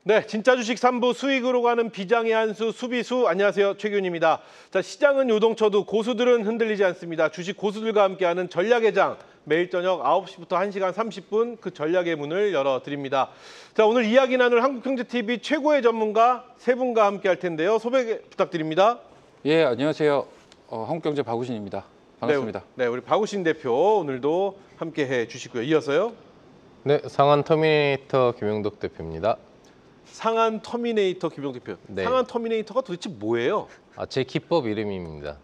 네, 진짜 주식 3부 수익으로 가는 비장의 한수 수비수 안녕하세요. 최규훈입니다. 자, 시장은 요동쳐도 고수들은 흔들리지 않습니다. 주식 고수들과 함께하는 전략의 장 매일 저녁 9시부터 1시간 30분 그 전략의 문을 열어드립니다. 자, 오늘 이야기 나눌 한국경제TV 최고의 전문가 세 분과 함께할 텐데요. 소개 부탁드립니다. 예, 안녕하세요. 한국경제 박우신입니다. 반갑습니다. 네, 우리 박우신 대표 오늘도 함께해 주시고요. 이어서요. 네, 상한 터미네이터 김영덕 대표입니다. 상한 터미네이터 김용 대표. 네. 상한 터미네이터가 도대체 뭐예요? 제 기법 이름입니다.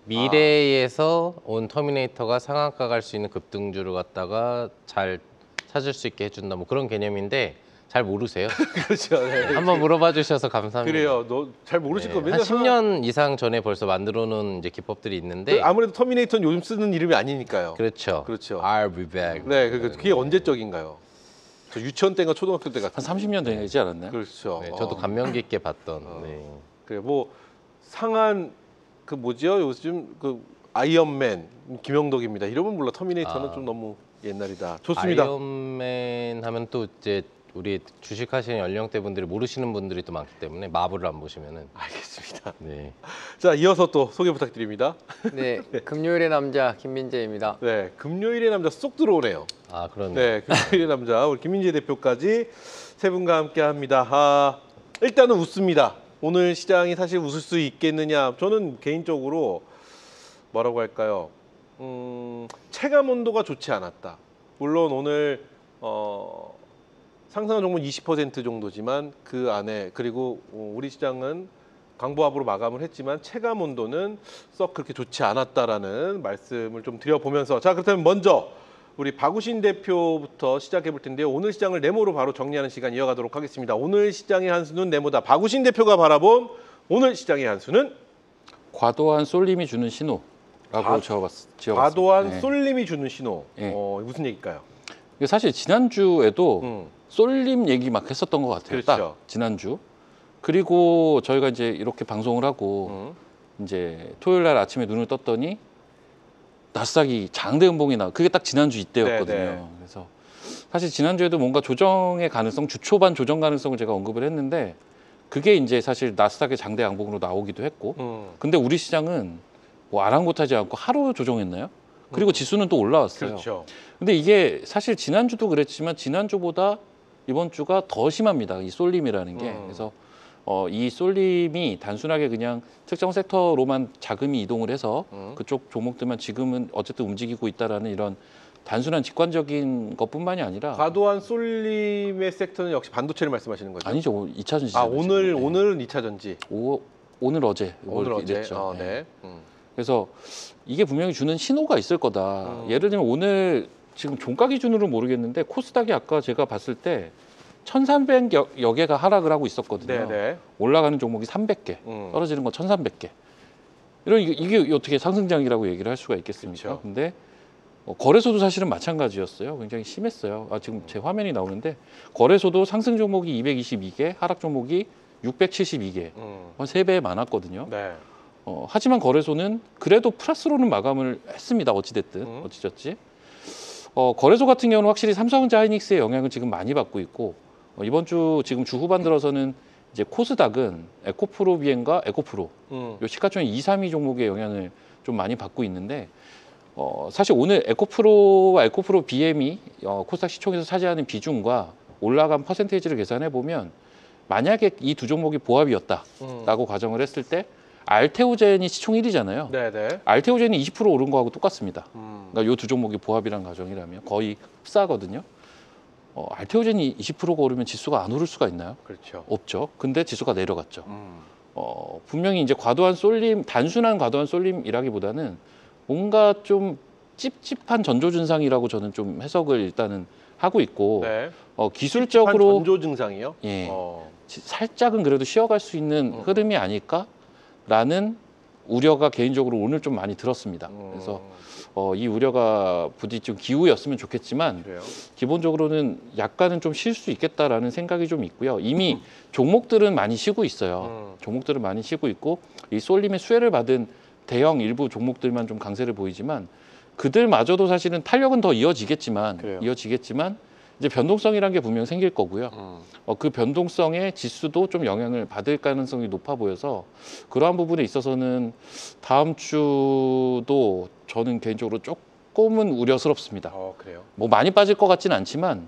미래에서 온 터미네이터가 상한가 갈 수 있는 급등주를 갖다가 잘 찾을 수 있게 해준다. 뭐 그런 개념인데 잘 모르세요. 그렇죠. 네. 한번 물어봐 주셔서 감사합니다. 그래요. 너 잘 모르실 네, 겁니다. 한 10년 이상 전에 벌써 만들어 놓은 이제 기법들이 있는데 아무래도 터미네이터는 요즘 쓰는 이름이 아니니까요. 그렇죠. 그렇죠. I'll be back. 네, 그게 언제적인가요? 저 유치원 때인가 초등학교 때 같은. 한 30년 되지 않았나요? 그렇죠. 네, 저도 감명 깊게 봤던. 네. 그래 뭐 상한 그 뭐죠? 요즘 그 아이언맨 김영덕입니다. 이러면 몰라. 터미네이터는 좀 너무 옛날이다. 좋습니다. 아이언맨 하면 또 이제 우리 주식하시는 연령대 분들이 모르시는 분들이 또 많기 때문에 마블을 안 보시면은. 알겠습니다. 네. 자, 이어서 또 소개 부탁드립니다. 네, 금요일의 남자 김민재입니다. 네, 금요일의 남자 쏙 들어오네요. 그렇네요. 네, 금요일의 남자 우리 김민재 대표까지 세 분과 함께합니다. 일단은 웃습니다. 오늘 시장이 사실 웃을 수 있겠느냐? 저는 개인적으로 뭐라고 할까요? 체감 온도가 좋지 않았다. 물론 오늘 상승한 종목은 20% 정도지만 그 안에 그리고 우리 시장은 강보합으로 마감을 했지만 체감 온도는 썩 그렇게 좋지 않았다라는 말씀을 좀 드려보면서 자, 그렇다면 먼저 우리 박우신 대표부터 시작해 볼 텐데요. 오늘 시장을 네모로 바로 정리하는 시간 이어가도록 하겠습니다. 오늘 시장의 한 수는 네모다. 박우신 대표가 바라본 오늘 시장의 한 수는 과도한 쏠림이 주는 신호라고 지어봤습니다. 과도한 네. 쏠림이 주는 신호. 네. 무슨 얘기일까요? 이게 사실 지난주에도 쏠림 얘기 막 했었던 것 같아요. 그렇죠. 딱 지난주. 그리고 저희가 이제 이렇게 방송을 하고 이제 토요일 날 아침에 눈을 떴더니 나스닥이 장대 음봉이 그게 딱 지난주 이때였거든요. 네. 그래서 사실 지난주에도 뭔가 조정의 가능성, 주 초반 조정 가능성을 제가 언급을 했는데 그게 이제 사실 나스닥의 장대 양봉으로 나오기도 했고 근데 우리 시장은 뭐 아랑곳하지 않고 하루 조정했나요? 그리고 지수는 또 올라왔어요. 그렇죠. 근데 이게 사실 지난주도 그랬지만 지난주보다 이번 주가 더 심합니다. 이 쏠림이라는 게. 그래서 이 쏠림이 단순하게 그냥 특정 섹터로만 자금이 이동을 해서 그쪽 종목들만 지금은 어쨌든 움직이고 있다라는 이런 단순한 직관적인 것뿐만이 아니라 과도한 쏠림의 섹터는 역시 반도체를 말씀하시는 거죠? 아니죠. 2차 전지. 오늘은 2차 전지. 오늘 어제 이랬죠. 네. 그래서 이게 분명히 주는 신호가 있을 거다. 예를 들면 오늘 지금 종가 기준으로 모르겠는데 코스닥이 아까 제가 봤을 때 1,300여 개가 하락을 하고 있었거든요. 네네. 올라가는 종목이 300개, 떨어지는 건 1,300개. 이게 어떻게 상승장이라고 얘기를 할 수가 있겠습니까? 그렇죠. 근데 거래소도 사실은 마찬가지였어요. 굉장히 심했어요. 지금 제 화면이 나오는데 거래소도 상승 종목이 222개, 하락 종목이 672개, 한 3배 많았거든요. 네. 하지만 거래소는 그래도 플러스로는 마감을 했습니다. 어찌됐든 어찌됐지. 거래소 같은 경우는 확실히 삼성전자 하이닉스의 영향을 지금 많이 받고 있고 이번 주 지금 주 후반 들어서는 이제 코스닥은 에코프로 비엔과 에코프로 요 시가총액 2, 3위 종목의 영향을 좀 많이 받고 있는데 사실 오늘 에코프로와 에코프로 BM이 코스닥 시총에서 차지하는 비중과 올라간 퍼센테이지를 계산해 보면 만약에 이 두 종목이 보합이었다라고 가정을 했을 때 알테오젠이 시총 1위잖아요. 네네. 알테오젠이 20% 오른 거하고 똑같습니다. 그러니까 이 두 종목이 보합이란 가정이라면 거의 흡사하거든요. 알테오젠이 20%가 오르면 지수가 안 오를 수가 있나요? 그렇죠. 없죠. 근데 지수가 내려갔죠. 분명히 이제 과도한 쏠림, 단순한 과도한 쏠림이라기보다는 뭔가 좀 찝찝한 전조 증상이라고 저는 좀 해석을 일단은 하고 있고 네. 기술적으로 전조 증상이요? 예, 살짝은 그래도 쉬어갈 수 있는 흐름이 아닐까라는 우려가 개인적으로 오늘 좀 많이 들었습니다. 그래서 이 우려가 부디 좀 기우였으면 좋겠지만 그래요? 기본적으로는 약간은 좀 쉴 수 있겠다라는 생각이 좀 있고요. 이미 종목들은 많이 쉬고 있어요. 종목들은 많이 쉬고 있고 이 쏠림의 수혜를 받은 대형 일부 종목들만 좀 강세를 보이지만 그들마저도 사실은 탄력은 더 그래요. 이어지겠지만 이제 변동성이란 게 분명 생길 거고요. 그 변동성의 지수도 좀 영향을 받을 가능성이 높아 보여서 그러한 부분에 있어서는 다음 주도 저는 개인적으로 조금은 우려스럽습니다. 그래요. 뭐 많이 빠질 것 같지는 않지만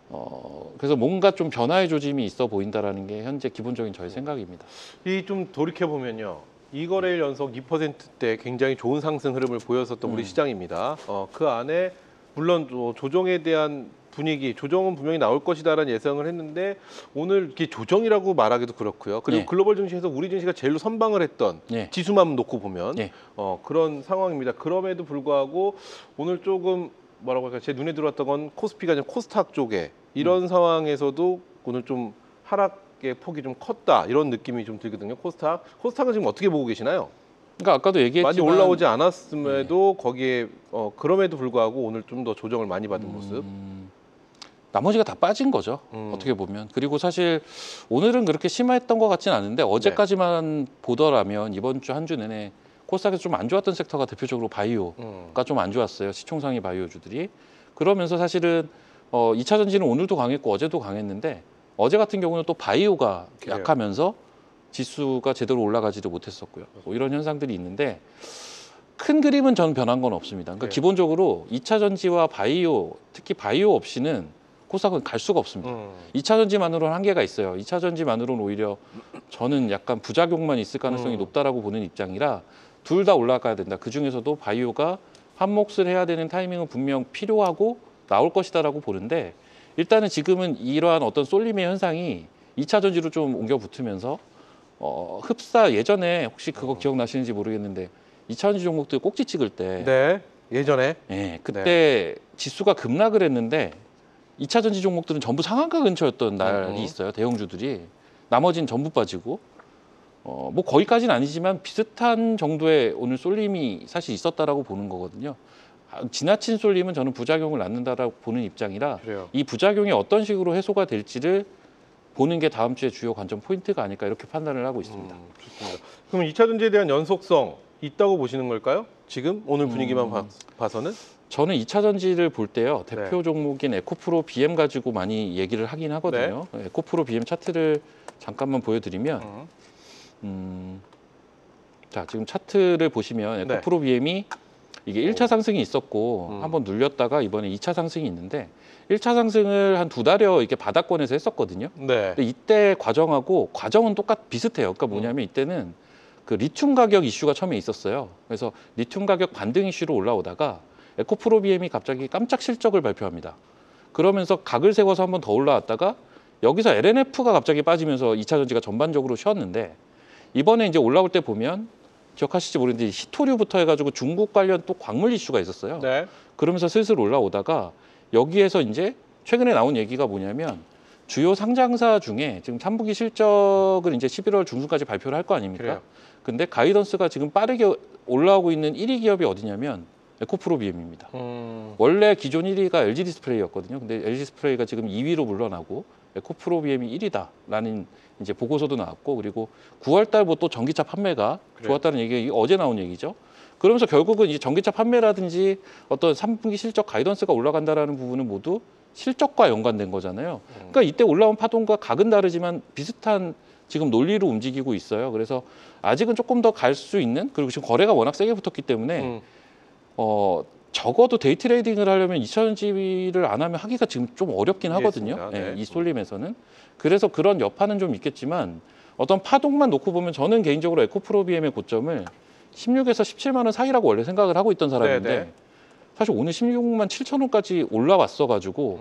어. 그래서 뭔가 좀 변화의 조짐이 있어 보인다라는 게 현재 기본적인 저의 생각입니다. 이 좀 돌이켜 보면요. 2거래일 연속 2%대 굉장히 좋은 상승 흐름을 보였었던 우리 시장입니다. 그 안에 물론 조정에 대한 분위기, 조정은 분명히 나올 것이다라는 예상을 했는데 오늘 이게 조정이라고 말하기도 그렇고요. 그리고 예. 글로벌 증시에서 우리 증시가 제일로 선방을 했던 예. 지수만 놓고 보면 예. 그런 상황입니다. 그럼에도 불구하고 오늘 조금 뭐라고 할까 제 눈에 들어왔던 건 코스피가 아니라 코스닥 쪽에 이런 상황에서도 오늘 좀 하락의 폭이 좀 컸다 이런 느낌이 좀 들거든요. 코스닥은 지금 어떻게 보고 계시나요? 그러니까 아까도 얘기했지만 많이 올라오지 않았음에도 거기에 그럼에도 불구하고 오늘 좀 더 조정을 많이 받은 모습. 나머지가 다 빠진 거죠. 어떻게 보면. 그리고 사실 오늘은 그렇게 심했던 것 같지는 않은데 어제까지만 보더라면 이번 주 한 주 내내 코스닥에서 좀 안 좋았던 섹터가 대표적으로 바이오가 좀 안 좋았어요. 시총상위 바이오주들이. 그러면서 사실은 2차 전지는 오늘도 강했고 어제도 강했는데 어제 같은 경우는 또 바이오가 그래요. 약하면서 지수가 제대로 올라가지도 못했었고요. 뭐 이런 현상들이 있는데 큰 그림은 저는 변한 건 없습니다. 그러니까 네. 기본적으로 2차 전지와 바이오, 특히 바이오 없이는 코스닥은 갈 수가 없습니다. 2차 전지만으로는 한계가 있어요. 2차 전지만으로는 오히려 저는 약간 부작용만 있을 가능성이 높다라고 보는 입장이라 둘 다 올라가야 된다. 그중에서도 바이오가 한 몫을 해야 되는 타이밍은 분명 필요하고 나올 것이다라고 보는데 일단은 지금은 이러한 어떤 쏠림의 현상이 2차 전지로 좀 옮겨 붙으면서 흡사 예전에 혹시 그거 기억나시는지 모르겠는데 2차 전지 종목들 꼭지 찍을 때 네, 예전에 그때 지수가 급락을 했는데 2차 전지 종목들은 전부 상한가 근처였던 날이 있어요. 대형주들이. 나머지는 전부 빠지고 뭐 거기까지는 아니지만 비슷한 정도의 오늘 쏠림이 사실 있었다라고 보는 거거든요. 지나친 쏠림은 저는 부작용을 낳는다라고 보는 입장이라 그래요. 이 부작용이 어떤 식으로 해소가 될지를 보는 게 다음 주에 주요 관점 포인트가 아닐까 이렇게 판단을 하고 있습니다. 좋습니다. 그럼 2차 전지에 대한 연속성 있다고 보시는 걸까요? 지금 오늘 분위기만 봐서는? 저는 2차 전지를 볼 때요. 대표 종목인 에코프로 BM 가지고 많이 얘기를 하긴 하거든요. 에코프로 BM 차트를 잠깐만 보여드리면 자 지금 차트를 보시면 에코프로 BM이 이게 1차 상승이 있었고 한번 눌렸다가 이번에 2차 상승이 있는데 1차 상승을 한 2달여 이렇게 바닥권에서 했었거든요. 네. 근데 이때 과정은 비슷해요. 그러니까 뭐냐면 이때는 그 리튬 가격 이슈가 처음에 있었어요. 그래서 리튬 가격 반등 이슈로 올라오다가 에코프로 BM이 갑자기 깜짝 실적을 발표합니다. 그러면서 각을 세워서 한번 더 올라왔다가 여기서 LNF가 갑자기 빠지면서 2차 전지가 전반적으로 쉬었는데 이번에 이제 올라올 때 보면 기억하실지 모르겠는데 히토류부터 해가지고 중국 관련 또 광물 이슈가 있었어요. 네. 그러면서 슬슬 올라오다가 여기에서 이제 최근에 나온 얘기가 뭐냐면 주요 상장사 중에 지금 3분기 실적을 이제 11월 중순까지 발표를 할 거 아닙니까? 그래요. 근데 가이던스가 지금 빠르게 올라오고 있는 1위 기업이 어디냐면 에코프로 BM입니다. 원래 기존 1위가 LG 디스플레이였거든요. 근데 LG 디스플레이가 지금 2위로 물러나고 에코프로 BM이 1위다라는 이제 보고서도 나왔고 그리고 9월 달부터 또 전기차 판매가 좋았다는 얘기가 어제 나온 얘기죠. 그러면서 결국은 이제 전기차 판매라든지 어떤 3분기 실적 가이던스가 올라간다라는 부분은 모두 실적과 연관된 거잖아요. 그러니까 이때 올라온 파동과 각은 다르지만 비슷한 지금 논리로 움직이고 있어요. 그래서 아직은 조금 더 갈 수 있는 그리고 지금 거래가 워낙 세게 붙었기 때문에 적어도 데이 트레이딩을 하려면 2차 전지를 안 하면 하기가 지금 좀 어렵긴 하거든요. 네. 이 쏠림에서는. 그래서 그런 여파는 좀 있겠지만 어떤 파동만 놓고 보면 저는 개인적으로 에코프로 BM의 고점을 16에서 17만 원 사이라고 원래 생각을 하고 있던 사람인데 네. 사실 오늘 16만 7천 원까지 올라왔어가지고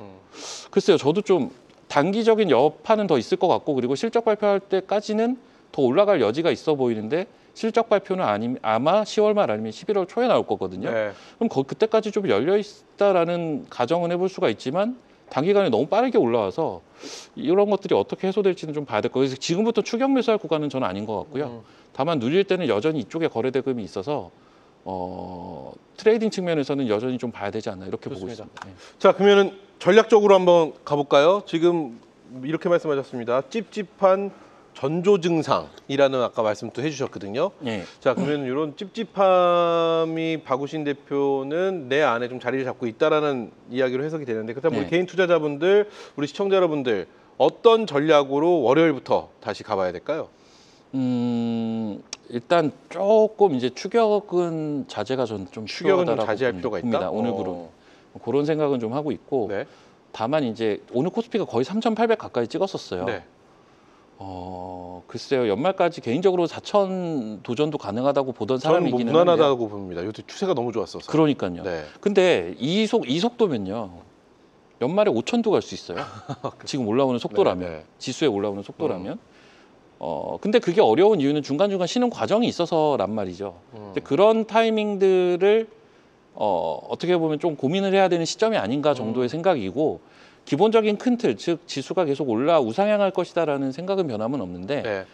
글쎄요. 저도 좀 단기적인 여파는 더 있을 것 같고 그리고 실적 발표할 때까지는 더 올라갈 여지가 있어 보이는데 실적 발표는 아마 10월 말 아니면 11월 초에 나올 거거든요. 네. 그럼 그때까지 좀 열려 있다라는 가정은 해볼 수가 있지만 단기간에 너무 빠르게 올라와서 이런 것들이 어떻게 해소될지는 좀 봐야 될 거예요. 그래서 지금부터 추격 매수할 구간은 저는 아닌 것 같고요. 다만 누릴 때는 여전히 이쪽에 거래 대금이 있어서 트레이딩 측면에서는 여전히 좀 봐야 되지 않나 이렇게 좋습니다. 보고 있습니다. 자, 그러면은 전략적으로 한번 가볼까요? 지금 이렇게 말씀하셨습니다. 찝찝한 전조 증상이라는 아까 말씀도 해주셨거든요. 네. 자, 그러면 이런 찝찝함이 박우신 대표는 내 안에 좀 자리를 잡고 있다라는 이야기로 해석이 되는데, 그렇다면 네. 우리 개인 투자자분들, 우리 시청자 여러분들 어떤 전략으로 월요일부터 다시 가봐야 될까요? 일단 조금 이제 추격은 자제가 좀 추격은 좀 필요하다라고 자제할 필요가 있다. 봅니다. 오늘부로 그런 생각은 좀 하고 있고, 네. 다만 이제 오늘 코스피가 거의 3,800 가까이 찍었었어요. 네. 글쎄요, 연말까지 개인적으로 4,000 도전도 가능하다고 보던 저는 뭐 사람이기는 한데요. 무난하다고 봅니다. 요새 추세가 너무 좋았어서. 그러니까요. 네. 근데 이 속도면요, 연말에 5,000도 갈 수 있어요. 지금 올라오는 속도라면, 네, 네. 지수에 올라오는 속도라면. 근데 그게 어려운 이유는 중간중간 쉬는 과정이 있어서란 말이죠. 근데 그런 타이밍들을 어떻게 보면 좀 고민을 해야 되는 시점이 아닌가 정도의 생각이고, 기본적인 큰 틀, 즉 지수가 계속 우상향할 것이다라는 생각은 변함은 없는데, 네.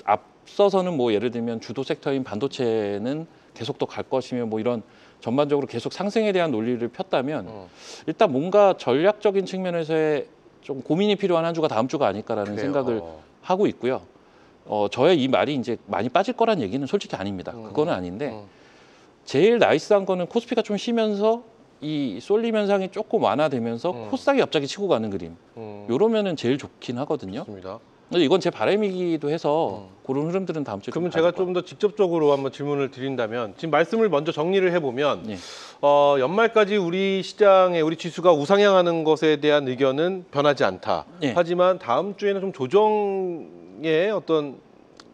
앞서서는 뭐 예를 들면 주도 섹터인 반도체는 계속 더 갈 것이며 뭐 이런 전반적으로 계속 상승에 대한 논리를 폈다면, 일단 뭔가 전략적인 측면에서의 좀 고민이 필요한 한 주가 다음 주가 아닐까라는 그래요. 생각을 하고 있고요. 저의 이 말이 이제 많이 빠질 거란 얘기는 솔직히 아닙니다. 그거는 아닌데, 제일 나이스한 거는 코스피가 좀 쉬면서 이 쏠림 현상이 조금 완화되면서 코스닥이 갑자기 치고 가는 그림. 요러면은 제일 좋긴 하거든요. 좋습니다. 근데 이건 제 바람이기도 해서 그런 흐름들은 다음 주에 그러면 제가 좀 더 직접적으로 한번 질문을 드린다면, 지금 말씀을 먼저 정리를 해보면, 네. 연말까지 우리 시장에 우리 지수가 우상향하는 것에 대한 의견은 변하지 않다. 네. 하지만 다음 주에는 좀 조정의 어떤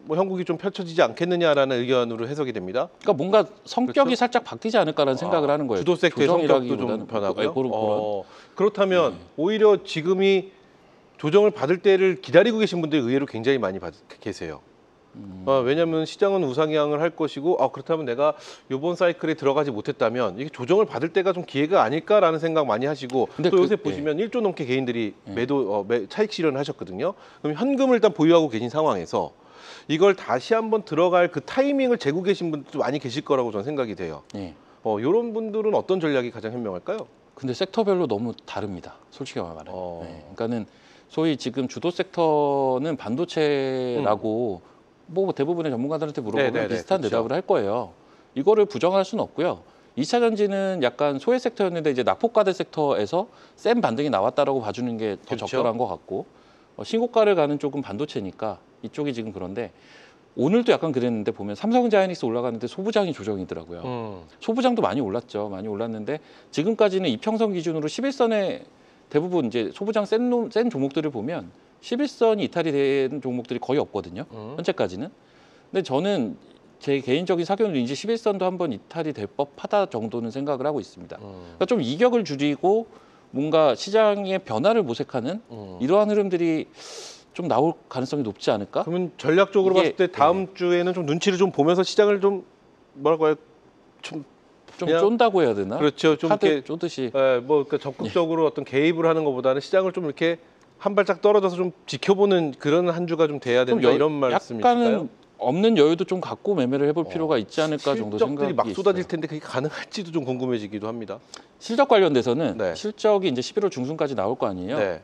뭐 형국이 좀 펼쳐지지 않겠느냐라는 의견으로 해석이 됩니다. 그러니까 뭔가 성격이 그렇죠? 살짝 바뀌지 않을까라는 생각을 하는 거예요. 주도 섹터의 성격도 좀 조정이라기보다는 변하고요. 그런. 그렇다면 오히려 지금이 조정을 받을 때를 기다리고 계신 분들이 의외로 굉장히 많이 계세요. 왜냐하면 시장은 우상향을 할 것이고, 그렇다면 내가 이번 사이클에 들어가지 못했다면 이게 조정을 받을 때가 좀 기회가 아닐까라는 생각 많이 하시고, 근데 또 요새 예. 보시면 1조 넘게 개인들이 차익 실현을 하셨거든요. 그럼 현금을 일단 보유하고 계신 상황에서 이걸 다시 한번 들어갈 그 타이밍을 재고 계신 분들도 많이 계실 거라고 저는 생각이 돼요. 예. 이런 분들은 어떤 전략이 가장 현명할까요? 근데 섹터별로 너무 다릅니다. 솔직히 말하면. 그러니까는 소위 지금 주도 섹터는 반도체라고 뭐 대부분의 전문가들한테 물어보면 네네네, 비슷한 그렇죠. 대답을 할 거예요. 이거를 부정할 수는 없고요. 2차 전지는 약간 소외 섹터였는데 이제 낙폭과대 섹터에서 센 반등이 나왔다라고 봐주는 게 더 그렇죠. 적절한 것 같고, 신고가를 가는 쪽은 반도체니까 이쪽이 지금 그런데, 오늘도 약간 그랬는데 보면 삼성전자 하이닉스 올라가는데 소부장이 조정이더라고요. 소부장도 많이 올랐죠. 많이 올랐는데 지금까지는 이평선 기준으로 11선에 대부분 이제 소부장 센 종목들을 보면 11선이 이탈이 된 종목들이 거의 없거든요. 현재까지는. 근데 저는 제 개인적인 사견으로 이제 11선도 한번 이탈이 될 법하다 정도는 생각을 하고 있습니다. 그러니까 좀 이격을 줄이고 뭔가 시장의 변화를 모색하는 이러한 흐름들이 좀 나올 가능성이 높지 않을까? 그러면 전략적으로 이게- 봤을 때 다음 주에는 좀 눈치를 좀 보면서 시장을 좀 뭐랄까요? 좀 좀 그냥- 쫀다고 해야 되나? 그렇죠. 좀 카드 이렇게 쪼듯이. 그러니까 적극적으로 어떤 개입을 하는 것보다는 시장을 좀 이렇게 한 발짝 떨어져서 좀 지켜보는 그런 한 주가 좀 돼야 된다, 이런 말씀이실까요? 약간은 없는 여유도 좀 갖고 매매를 해볼 필요가 있지 않을까 정도 실적들이 생각이 막 쏟아질 있어요. 텐데 그게 가능할지도 좀 궁금해지기도 합니다. 실적 관련돼서는 네. 실적이 이제 11월 중순까지 나올 거 아니에요. 네.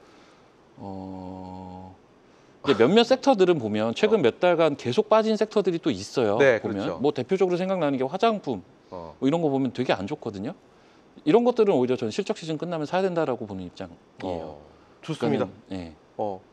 이제 몇몇 섹터들은 보면 최근 몇 달간 계속 빠진 섹터들이 또 있어요. 네, 보면 그렇죠. 뭐 대표적으로 생각나는 게 화장품 어. 뭐 이런 거 보면 되게 안 좋거든요. 이런 것들은 오히려 저는 실적 시즌 끝나면 사야 된다라고 보는 입장이에요. 좋습니다. 그러니까는, 예.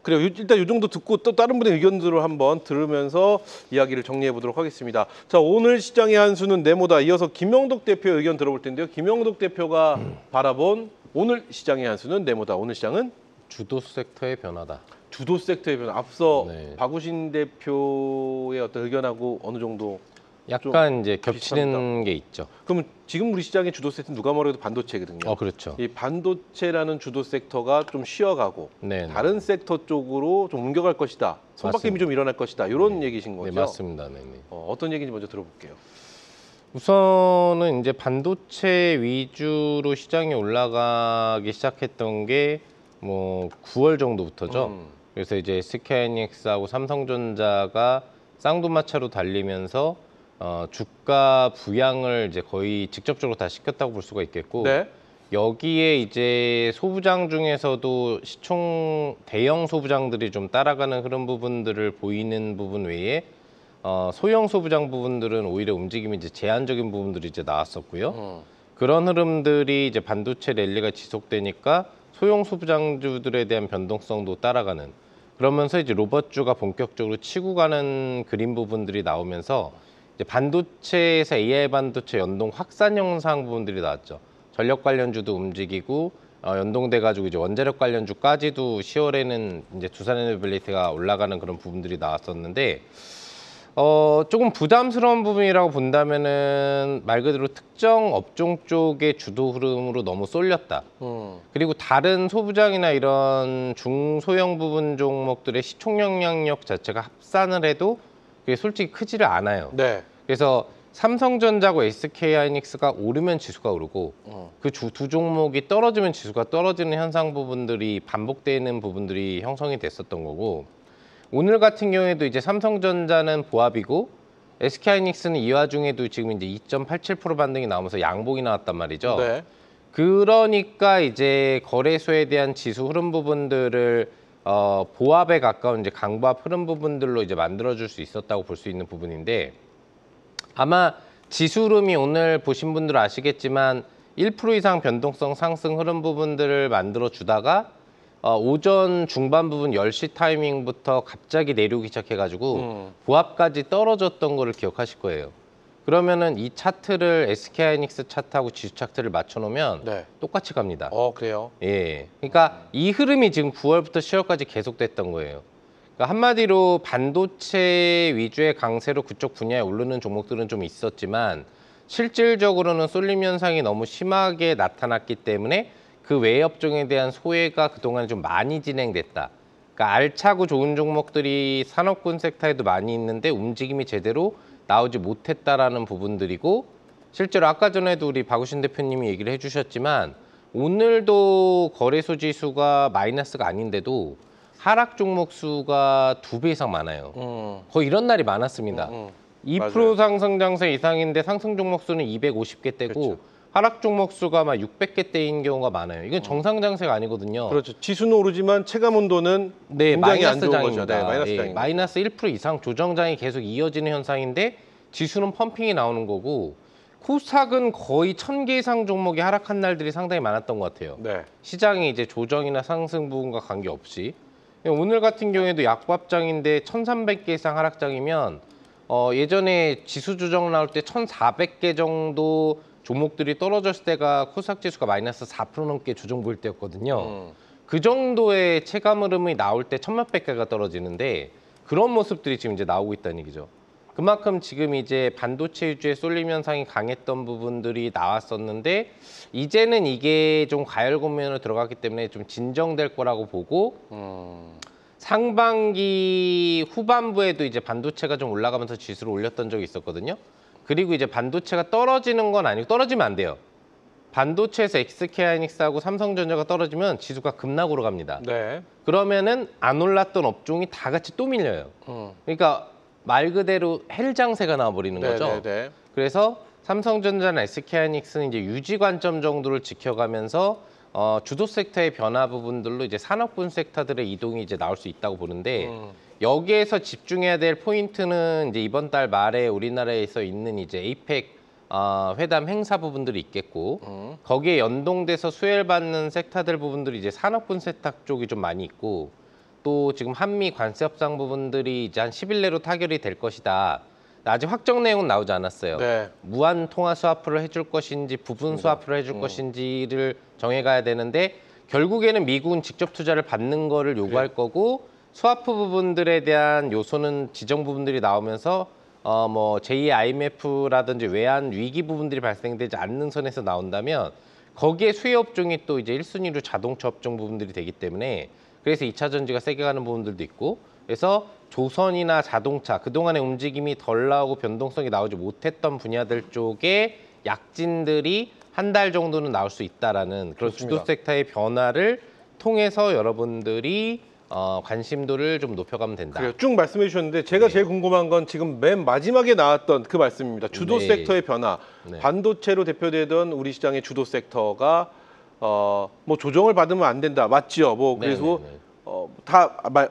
그래요. 일단 이 정도 듣고 또 다른 분의 의견들을 한번 들으면서 이야기를 정리해 보도록 하겠습니다. 자, 오늘 시장의 한 수는 네모다. 이어서 김영덕 대표의 의견 들어볼 텐데요. 김영덕 대표가 바라본 오늘 시장의 한 수는 네모다. 오늘 시장은 주도 섹터의 변화다. 주도 섹터의 변화. 앞서 네. 박우신 대표의 어떤 의견하고 어느 정도 약간 이제 겹치는 비슷합니다. 게 있죠. 그러면 지금 우리 시장의 주도 섹터는 누가 뭐래도 반도체거든요. 그렇죠. 이 반도체라는 주도 섹터가 좀 쉬어가고 네. 다른 섹터 쪽으로 좀 옮겨갈 것이다. 선바뀜이 맞습니다. 좀 일어날 것이다. 이런 얘기신 거죠. 네, 맞습니다. 네, 네. 어떤 얘기인지 먼저 들어볼게요. 우선은 이제 반도체 위주로 시장이 올라가기 시작했던 게 뭐 9월 정도부터죠. 그래서 이제 SK하이닉스하고 삼성전자가 쌍두마차로 달리면서 주가 부양을 이제 거의 직접적으로 다 시켰다고 볼 수가 있겠고, 네. 여기에 이제 소부장 중에서도 시총 대형 소부장들이 좀 따라가는 그런 부분들을 보이는 부분 외에 소형 소부장 부분들은 오히려 움직임이 이제 제한적인 부분들이 이제 나왔었고요. 그런 흐름들이 이제 반도체 랠리가 지속되니까 소형 소부장주들에 대한 변동성도 따라가는, 그러면서 이제 로봇주가 본격적으로 치고 가는 그림 부분들이 나오면서 이제 반도체에서 AI 반도체 연동 확산 현상 부분들이 나왔죠. 전력 관련주도 움직이고 연동돼 가지고 이제 원자력 관련주까지도 10월에는 이제 두산에너빌리티가 올라가는 그런 부분들이 나왔었는데 조금 부담스러운 부분이라고 본다면은 말 그대로 특정 업종 쪽의 주도 흐름으로 너무 쏠렸다. 그리고 다른 소부장이나 이런 중소형 부분 종목들의 시총 영향력 자체가 합산을 해도 그게 솔직히 크지를 않아요. 네. 그래서 삼성전자고 SK하이닉스가 오르면 지수가 오르고 그 두 종목이 떨어지면 지수가 떨어지는 현상 부분들이 반복되는 부분들이 형성이 됐었던 거고, 오늘 같은 경우에도 이제 삼성전자는 보합이고 SK하이닉스는 이 와중에도 지금 이제 2.87% 반등이 나오면서 양봉이 나왔단 말이죠. 네. 그러니까 이제 거래소에 대한 지수 흐름 부분들을 보합에 가까운 이제 강보합 흐름 부분들로 이제 만들어줄 수 있었다고 볼 수 있는 부분인데, 아마 지수 흐름이 오늘 보신 분들 아시겠지만 1% 이상 변동성 상승 흐름 부분들을 만들어 주다가 오전 중반 부분 10시 타이밍부터 갑자기 내려오기 시작해가지고 보합까지 떨어졌던 거를 기억하실 거예요. 그러면은 이 차트를 SK하이닉스 차트하고 지수 차트를 맞춰놓으면 네. 똑같이 갑니다. 그래요. 예, 그러니까 이 흐름이 지금 9월부터 10월까지 계속됐던 거예요. 그러니까 한마디로 반도체 위주의 강세로 그쪽 분야에 오르는 종목들은 좀 있었지만 실질적으로는 쏠림 현상이 너무 심하게 나타났기 때문에 그 외 업종에 대한 소외가 그동안 좀 많이 진행됐다. 그러니까 알차고 좋은 종목들이 산업군 섹터에도 많이 있는데 움직임이 제대로 나오지 못했다라는 부분들이고, 실제로 아까 전에도 우리 박우신 대표님이 얘기를 해주셨지만 오늘도 거래소 지수가 마이너스가 아닌데도 하락 종목 수가 2배 이상 많아요. 거의 이런 날이 많았습니다. 2% 맞아요. 상승 장세 이상인데 상승 종목 수는 250개 대고 그렇죠. 하락 종목 수가 막 600개 대인 경우가 많아요. 이건 정상 장세가 아니거든요. 그렇죠. 지수는 오르지만 체감 온도는 네, 굉장히 안 마이너스 좋은 장입니다. 거죠. 네, 마이너스 예, 장입니다. 마이너스 1% 이상 조정장이 계속 이어지는 현상인데 지수는 펌핑이 나오는 거고, 코스닥은 거의 1000개 이상 종목이 하락한 날들이 상당히 많았던 것 같아요. 네. 시장이 이제 조정이나 상승 부분과 관계없이. 오늘 같은 경우에도 약밥장인데 1300개 이상 하락장이면 예전에 지수 조정 나올 때 1400개 정도 종목들이 떨어졌을 때가 코스닥 지수가 마이너스 4% 넘게 조정 보일 때였거든요. 그 정도의 체감 흐름이 나올 때 1000몇백 개가 떨어지는데 그런 모습들이 지금 이제 나오고 있다는 얘기죠. 그만큼 지금 이제 반도체 위주의 쏠림 현상이 강했던 부분들이 나왔었는데 이제는 이게 좀 가열 국면으로 들어갔기 때문에 좀 진정될 거라고 보고, 상반기 후반부에도 이제 반도체가 좀 올라가면서 지수를 올렸던 적이 있었거든요. 그리고 이제 반도체가 떨어지는 건 아니고, 떨어지면 안 돼요. 반도체에서 SK하이닉스하고 삼성전자가 떨어지면 지수가 급락으로 갑니다. 네. 그러면은 안 올랐던 업종이 다 같이 또 밀려요. 그러니까 말 그대로 헬장세가 나와버리는 거죠. 네. 그래서 삼성전자나 SK하이닉스는 이제 유지 관점 정도를 지켜가면서 주도 섹터의 변화 부분들로 이제 산업군 섹터들의 이동이 이제 나올 수 있다고 보는데, 여기에서 집중해야 될 포인트는 이제 이번 달 말에 우리나라에서 있는 이제 에이펙 회담 행사 부분들이 있겠고, 거기에 연동돼서 수혜받는 섹터들 부분들이 이제 산업군 섹터 쪽이 좀 많이 있고, 또 지금 한미 관세 협상 부분들이 이제 한 10일 내로 타결이 될 것이다. 아직 확정 내용은 나오지 않았어요. 네. 무한 통화 스와프를 해줄 것인지 부분 스와프를 해줄 것인지를 정해가야 되는데, 결국에는 미국은 직접 투자를 받는 거를 요구할 거고, 스와프 부분들에 대한 요소는 지정 부분들이 나오면서 뭐 제2의 IMF라든지 외환 위기 부분들이 발생되지 않는 선에서 나온다면 거기에 수혜 업종이 또 이제 1순위로 자동차 업종 부분들이 되기 때문에, 그래서 2차 전지가 세게 가는 부분들도 있고, 그래서 조선이나 자동차 그동안의 움직임이 덜 나오고 변동성이 나오지 못했던 분야들 쪽에 약진들이 한 달 정도는 나올 수 있다라는 그런 좋습니다. 주도 섹터의 변화를 통해서 여러분들이 관심도를 좀 높여가면 된다. 그래요. 쭉 말씀해 주셨는데 제가 제일 궁금한 건 지금 맨 마지막에 나왔던 그 말씀입니다. 주도 네. 섹터의 변화. 네. 반도체로 대표되던 우리 시장의 주도 섹터가 뭐 조정을 받으면 안 된다. 맞지요? 뭐 그래서 네네네.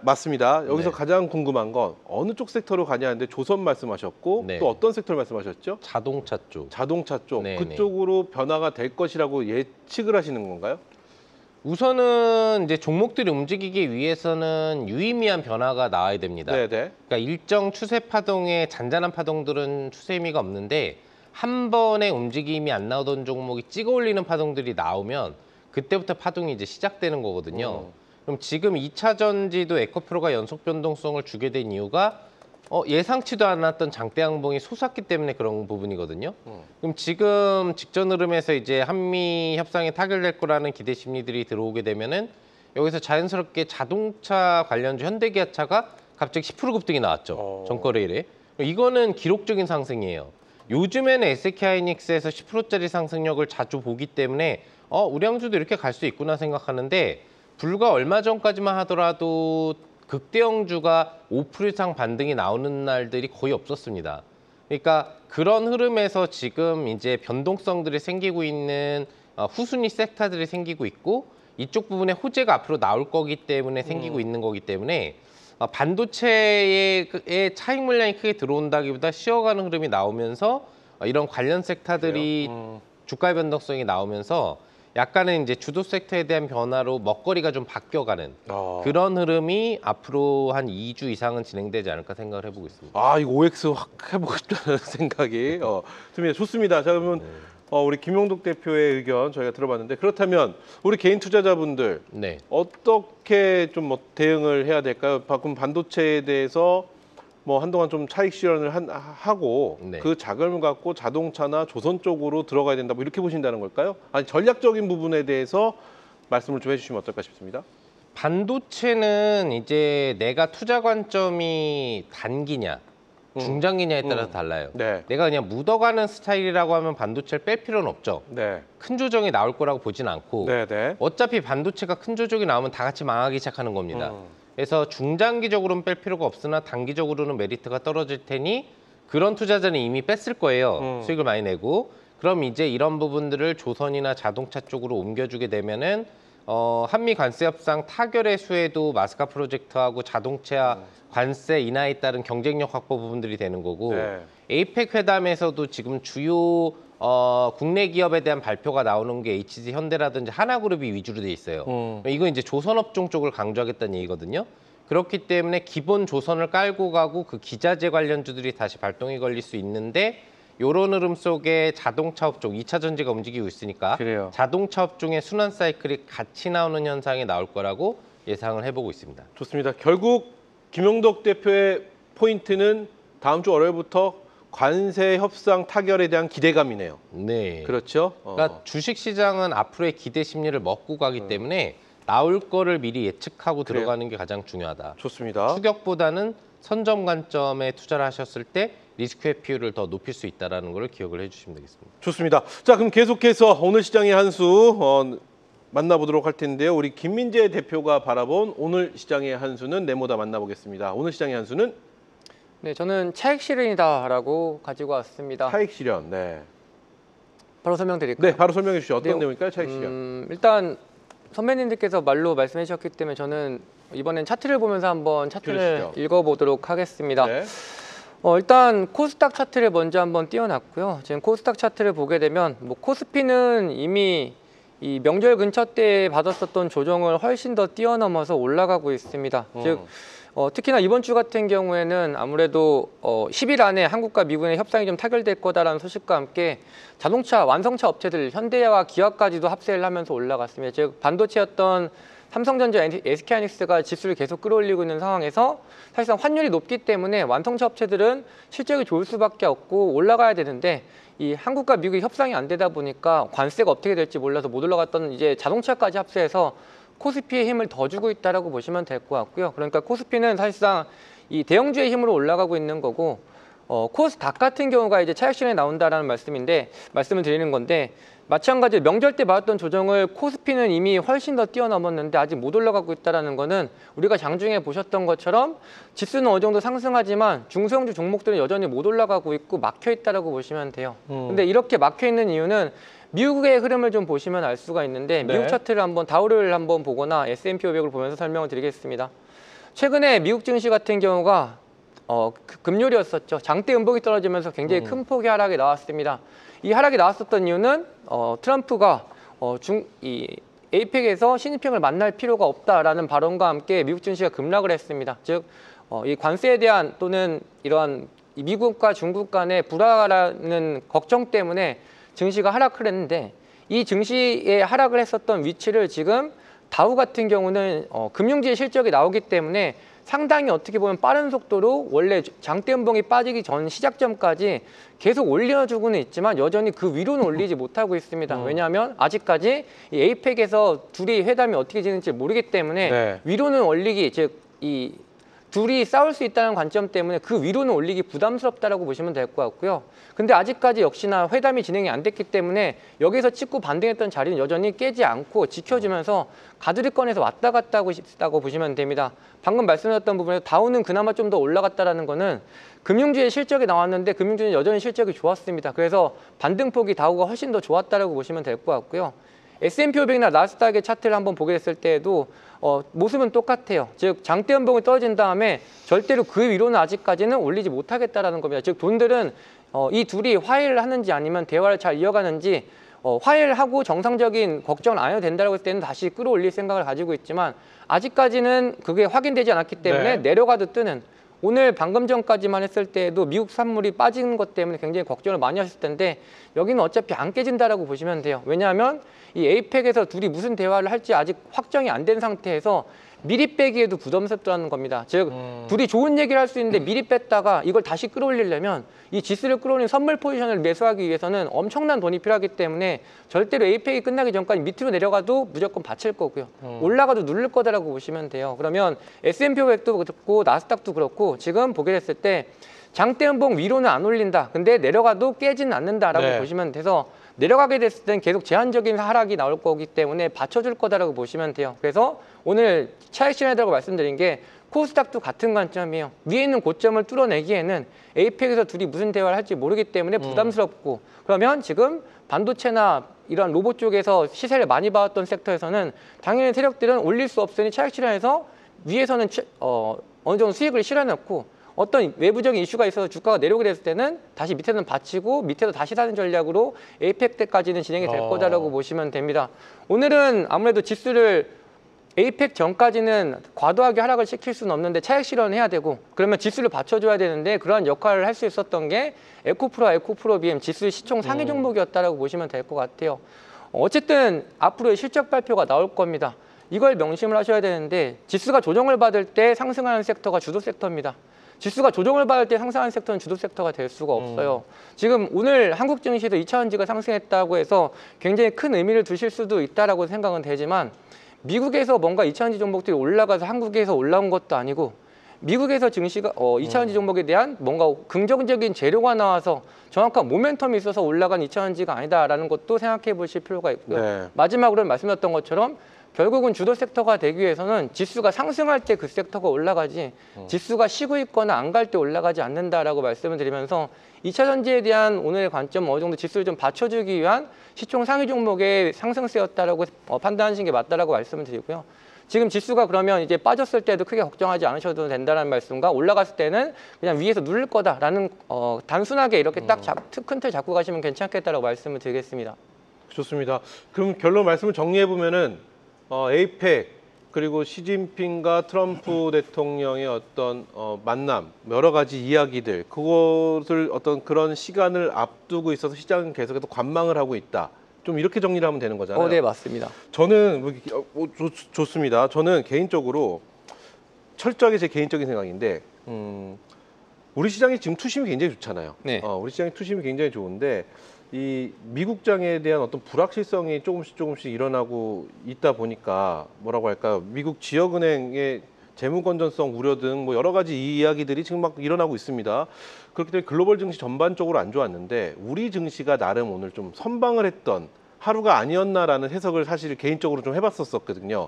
맞습니다. 여기서 네. 가장 궁금한 건 어느 쪽 섹터로 가냐는데 조선 말씀하셨고 네. 또 어떤 섹터를 말씀하셨죠? 자동차 쪽. 자동차 쪽. 네네. 그쪽으로 변화가 될 것이라고 예측을 하시는 건가요? 우선은 이제 종목들이 움직이기 위해서는 유의미한 변화가 나와야 됩니다. 네네. 그러니까 일정 추세 파동의 잔잔한 파동들은 추세 의미가 없는데 한 번의 움직임이 안 나오던 종목이 찍어 올리는 파동들이 나오면 그때부터 파동이 이제 시작되는 거거든요. 그럼 지금 2차 전지도 에코프로가 연속 변동성을 주게 된 이유가 예상치도 않았던 장대 양봉이 솟았기 때문에 그런 부분이거든요. 그럼 지금 직전 흐름에서 이제 한미 협상이 타결될 거라는 기대 심리들이 들어오게 되면은 여기서 자연스럽게 자동차 관련주 현대기아차가 갑자기 10% 급등이 나왔죠. 전거래일에. 이거는 기록적인 상승이에요. 요즘에는 SK하이닉스에서 10%짜리 상승력을 자주 보기 때문에 우량주도 이렇게 갈 수 있구나 생각하는데 불과 얼마 전까지만 하더라도 극대형주가 5% 이상 반등이 나오는 날들이 거의 없었습니다. 그러니까 그런 흐름에서 지금 이제 변동성들이 생기고 있는 후순위 섹터들이 생기고 있고 이쪽 부분에 호재가 앞으로 나올 거기 때문에 생기고 있는 거기 때문에 반도체의 차익 물량이 크게 들어온다기보다 쉬어가는 흐름이 나오면서 이런 관련 섹터들이 주가의 변동성이 나오면서 약간은 이제 주도 섹터에 대한 변화로 먹거리가 좀 바뀌어가는 그런 흐름이 앞으로 한 2주 이상은 진행되지 않을까 생각을 해보고 있습니다. 이거 OX 확 해보고 싶다는 생각이 듭니다. 좋습니다. 자, 그러면 우리 김용덕 대표의 의견 저희가 들어봤는데 그렇다면 우리 개인 투자자분들 네. 어떻게 좀 뭐 대응을 해야 될까요? 그럼 반도체에 대해서 뭐 한동안 좀 차익 실현을 하고 네. 그 자금을 갖고 자동차나 조선 쪽으로 들어가야 된다. 뭐 이렇게 보신다는 걸까요? 아니 전략적인 부분에 대해서 말씀을 좀 해주시면 어떨까 싶습니다. 반도체는 이제 내가 투자 관점이 단기냐 중장기냐에 따라서 달라요. 네. 내가 그냥 묻어가는 스타일이라고 하면 반도체를 뺄 필요는 없죠. 네. 큰 조정이 나올 거라고 보진 않고 네. 네. 어차피 반도체가 큰 조정이 나오면 다 같이 망하기 시작하는 겁니다. 그래서 중장기적으로는 뺄 필요가 없으나 단기적으로는 메리트가 떨어질 테니 그런 투자자는 이미 뺐을 거예요. 수익을 많이 내고. 그럼 이제 이런 부분들을 조선이나 자동차 쪽으로 옮겨주게 되면은 한미 관세 협상 타결의 수혜도 마스카 프로젝트하고 자동차 관세 인하에 따른 경쟁력 확보 부분들이 되는 거고 네. 에이펙 회담에서도 지금 주요 국내 기업에 대한 발표가 나오는 게 HG 현대라든지 하나그룹이 위주로 돼 있어요. 이건 이제 조선업종 쪽을 강조하겠다는 얘기거든요. 그렇기 때문에 기본 조선을 깔고 가고 그 기자재 관련주들이 다시 발동이 걸릴 수 있는데 요런 흐름 속에 자동차 업종, 2차 전지가 움직이고 있으니까 그래요. 자동차 업종의 순환 사이클이 같이 나오는 현상이 나올 거라고 예상을 해보고 있습니다. 좋습니다. 결국 김용덕 대표의 포인트는 다음 주 월요일부터 관세 협상 타결에 대한 기대감이네요. 네. 그렇죠? 그러니까 주식 시장은 앞으로의 기대 심리를 먹고 가기 때문에 나올 거를 미리 예측하고 그래요. 들어가는 게 가장 중요하다. 좋습니다. 추격보다는 선점 관점에 투자를 하셨을 때 리스크 회피율을 더 높일 수 있다는 걸 기억을 해주시면 되겠습니다. 좋습니다. 자, 그럼 계속해서 오늘 시장의 한 수 만나보도록 할 텐데요. 우리 김민재 대표가 바라본 오늘 시장의 한 수는 네모다 만나보겠습니다. 오늘 시장의 한 수는 네, 저는 차익 실현이다라고 가지고 왔습니다. 차익 실현. 네. 바로 설명드릴까요? 네, 바로 설명해 주시죠. 어떤 네, 내용일까요? 차익 실현. 일단 선배님들께서 말로 말씀해 주셨기 때문에 저는 이번엔 차트를 보면서 한번 차트를 그러시죠. 읽어보도록 하겠습니다. 네. 일단 코스닥 차트를 먼저 한번 띄워놨고요. 지금 코스닥 차트를 보게 되면 뭐 코스피는 이미 이 명절 근처 때 받았었던 조정을 훨씬 더 뛰어넘어서 올라가고 있습니다. 즉 특히나 이번 주 같은 경우에는 아무래도 10일 안에 한국과 미국의 협상이 좀 타결될 거다라는 소식과 함께 자동차 완성차 업체들 현대와 기아까지도 합세를 하면서 올라갔습니다. 즉 반도체였던 삼성전자, SK하이닉스가 지수를 계속 끌어올리고 있는 상황에서 사실상 환율이 높기 때문에 완성차 업체들은 실적이 좋을 수밖에 없고 올라가야 되는데 이 한국과 미국의 협상이 안 되다 보니까 관세가 어떻게 될지 몰라서 못 올라갔던 이제 자동차까지 합세해서 코스피의 힘을 더 주고 있다라고 보시면 될 것 같고요. 그러니까 코스피는 사실상 이 대형주의 힘으로 올라가고 있는 거고 코스닥 같은 경우가 이제 차익 실현이 나온다라는 말씀을 드리는 건데 마찬가지로 명절 때 받았던 조정을 코스피는 이미 훨씬 더 뛰어넘었는데 아직 못 올라가고 있다는 거는 우리가 장중에 보셨던 것처럼 지수는 어느 정도 상승하지만 중소형주 종목들은 여전히 못 올라가고 있고 막혀 있다라고 보시면 돼요. 근데 이렇게 막혀 있는 이유는 미국의 흐름을 좀 보시면 알 수가 있는데 네. 미국 차트를 한번 다우를 한번 보거나 S&P 500을 보면서 설명을 드리겠습니다. 최근에 미국 증시 같은 경우가 금요일이었었죠. 장대 음봉이 떨어지면서 굉장히 큰 폭의 하락이 나왔습니다. 이 하락이 나왔었던 이유는 트럼프가 이 에이펙에서 시진핑을 만날 필요가 없다라는 발언과 함께 미국 증시가 급락을 했습니다. 즉, 이 관세에 대한 또는 이러한 미국과 중국 간의 불화라는 걱정 때문에 증시가 하락을 했는데 이 증시에 하락을 했었던 위치를 지금 다우 같은 경우는 금융지의 실적이 나오기 때문에 상당히 어떻게 보면 빠른 속도로 원래 장대 음봉이 빠지기 전 시작점까지 계속 올려주고는 있지만 여전히 그 위로는 올리지 못하고 있습니다. 왜냐하면 아직까지 이 에이펙에서 둘이 회담이 어떻게 지는지 모르기 때문에 네. 위로는 올리기, 즉 이 둘이 싸울 수 있다는 관점 때문에 그 위로는 올리기 부담스럽다라고 보시면 될 것 같고요. 근데 아직까지 역시나 회담이 진행이 안 됐기 때문에 여기서 찍고 반등했던 자리는 여전히 깨지 않고 지켜주면서 가드를 꺼내서 왔다 갔다 하고 있다고 보시면 됩니다. 방금 말씀드렸던 부분에서 다우는 그나마 좀 더 올라갔다라는 거는 금융주의 실적이 나왔는데 금융주는 여전히 실적이 좋았습니다. 그래서 반등폭이 다우가 훨씬 더 좋았다라고 보시면 될 것 같고요. S&P 500이나 나스닥의 차트를 한번 보게 됐을 때에도 모습은 똑같아요. 즉 장대 음봉이 떨어진 다음에 절대로 그 위로는 아직까지는 올리지 못하겠다라는 겁니다. 즉 돈들은 이 둘이 화해를 하는지 아니면 대화를 잘 이어가는지 화해를 하고 정상적인 걱정을 안 해도 된다고 했을 때는 다시 끌어올릴 생각을 가지고 있지만 아직까지는 그게 확인되지 않았기 때문에 네. 내려가도 뜨는 오늘 방금 전까지만 했을 때에도 미국 산물이 빠지는 것 때문에 굉장히 걱정을 많이 하셨을 텐데 여기는 어차피 안 깨진다라고 보시면 돼요. 왜냐하면 이 에이펙에서 둘이 무슨 대화를 할지 아직 확정이 안 된 상태에서 미리 빼기에도 부담스럽다는 겁니다. 즉 둘이 좋은 얘기를 할 수 있는데 미리 뺐다가 이걸 다시 끌어올리려면 이 지수를 끌어올린 선물 포지션을 매수하기 위해서는 엄청난 돈이 필요하기 때문에 절대로 에이펙이 끝나기 전까지 밑으로 내려가도 무조건 받칠 거고요. 올라가도 누를 거다라고 보시면 돼요. 그러면 S&P 500도 그렇고 나스닥도 그렇고 지금 보게 됐을 때 장대 음봉 위로는 안 올린다. 근데 내려가도 깨지는 않는다라고 네. 보시면 돼서 내려가게 됐을 때는 계속 제한적인 하락이 나올 거기 때문에 받쳐줄 거다라고 보시면 돼요. 그래서 오늘 차익 실현이라고 말씀드린 게 코스닥도 같은 관점이에요. 위에 있는 고점을 뚫어내기에는 에이펙에서 둘이 무슨 대화를 할지 모르기 때문에 부담스럽고 그러면 지금 반도체나 이런 로봇 쪽에서 시세를 많이 받았던 섹터에서는 당연히 세력들은 올릴 수 없으니 차익 실현해서 위에서는 어느 정도 수익을 실어놓고 어떤 외부적인 이슈가 있어서 주가가 내려오게 됐을 때는 다시 밑에는 받치고 밑에도 다시 사는 전략으로 에이펙 때까지는 진행이 될 거다라고 보시면 됩니다. 오늘은 아무래도 지수를 에이펙 전까지는 과도하게 하락을 시킬 수는 없는데 차익 실현을 해야 되고 그러면 지수를 받쳐줘야 되는데 그러한 역할을 할 수 있었던 게 에코프로 BM 지수 시총 상위 종목이었다라고 보시면 될 것 같아요. 어쨌든 앞으로의 실적 발표가 나올 겁니다. 이걸 명심을 하셔야 되는데 지수가 조정을 받을 때 상승하는 섹터가 주도 섹터입니다. 지수가 조정을 받을 때 상승하는 섹터는 주도 섹터가 될 수가 없어요. 지금 오늘 한국 증시도 2차전지가 상승했다고 해서 굉장히 큰 의미를 두실 수도 있다라고 생각은 되지만 미국에서 뭔가 2차전지 종목들이 올라가서 한국에서 올라온 것도 아니고 미국에서 증시가 2차전지 종목에 대한 뭔가 긍정적인 재료가 나와서 정확한 모멘텀이 있어서 올라간 2차전지가 아니다라는 것도 생각해 보실 필요가 있고요. 네. 마지막으로 말씀드렸던 것처럼 결국은 주도 섹터가 되기 위해서는 지수가 상승할 때 그 섹터가 올라가지 지수가 쉬고 있거나 안 갈 때 올라가지 않는다라고 말씀을 드리면서 2차 전지에 대한 오늘의 관점 어느 정도 지수를 좀 받쳐주기 위한 시총 상위 종목의 상승세였다라고 판단하시는 게 맞다라고 말씀을 드리고요. 지금 지수가 그러면 이제 빠졌을 때도 크게 걱정하지 않으셔도 된다는 말씀과 올라갔을 때는 그냥 위에서 누를 거다라는 단순하게 이렇게 딱 큰 틀 잡고 가시면 괜찮겠다라고 말씀을 드리겠습니다. 좋습니다. 그럼 결론 말씀을 정리해 보면은 에이펙 그리고 시진핑과 트럼프 대통령의 어떤 만남 여러 가지 이야기들 그것을 어떤 그런 시간을 앞두고 있어서 시장은 계속해서 관망을 하고 있다. 좀 이렇게 정리를 하면 되는 거잖아요. 네, 맞습니다. 저는 좋습니다. 저는 개인적으로 철저하게 제 개인적인 생각인데 우리 시장이 지금 투심이 굉장히 좋잖아요. 네. 우리 시장이 투심이 굉장히 좋은데 이 미국장에 대한 어떤 불확실성이 조금씩 일어나고 있다 보니까 뭐라고 할까요? 미국 지역은행의 재무 건전성 우려 등 뭐 여러 가지 이야기들이 지금 막 일어나고 있습니다. 그렇기 때문에 글로벌 증시 전반적으로 안 좋았는데 우리 증시가 나름 오늘 좀 선방을 했던 하루가 아니었나라는 해석을 사실 개인적으로 좀 해봤었거든요.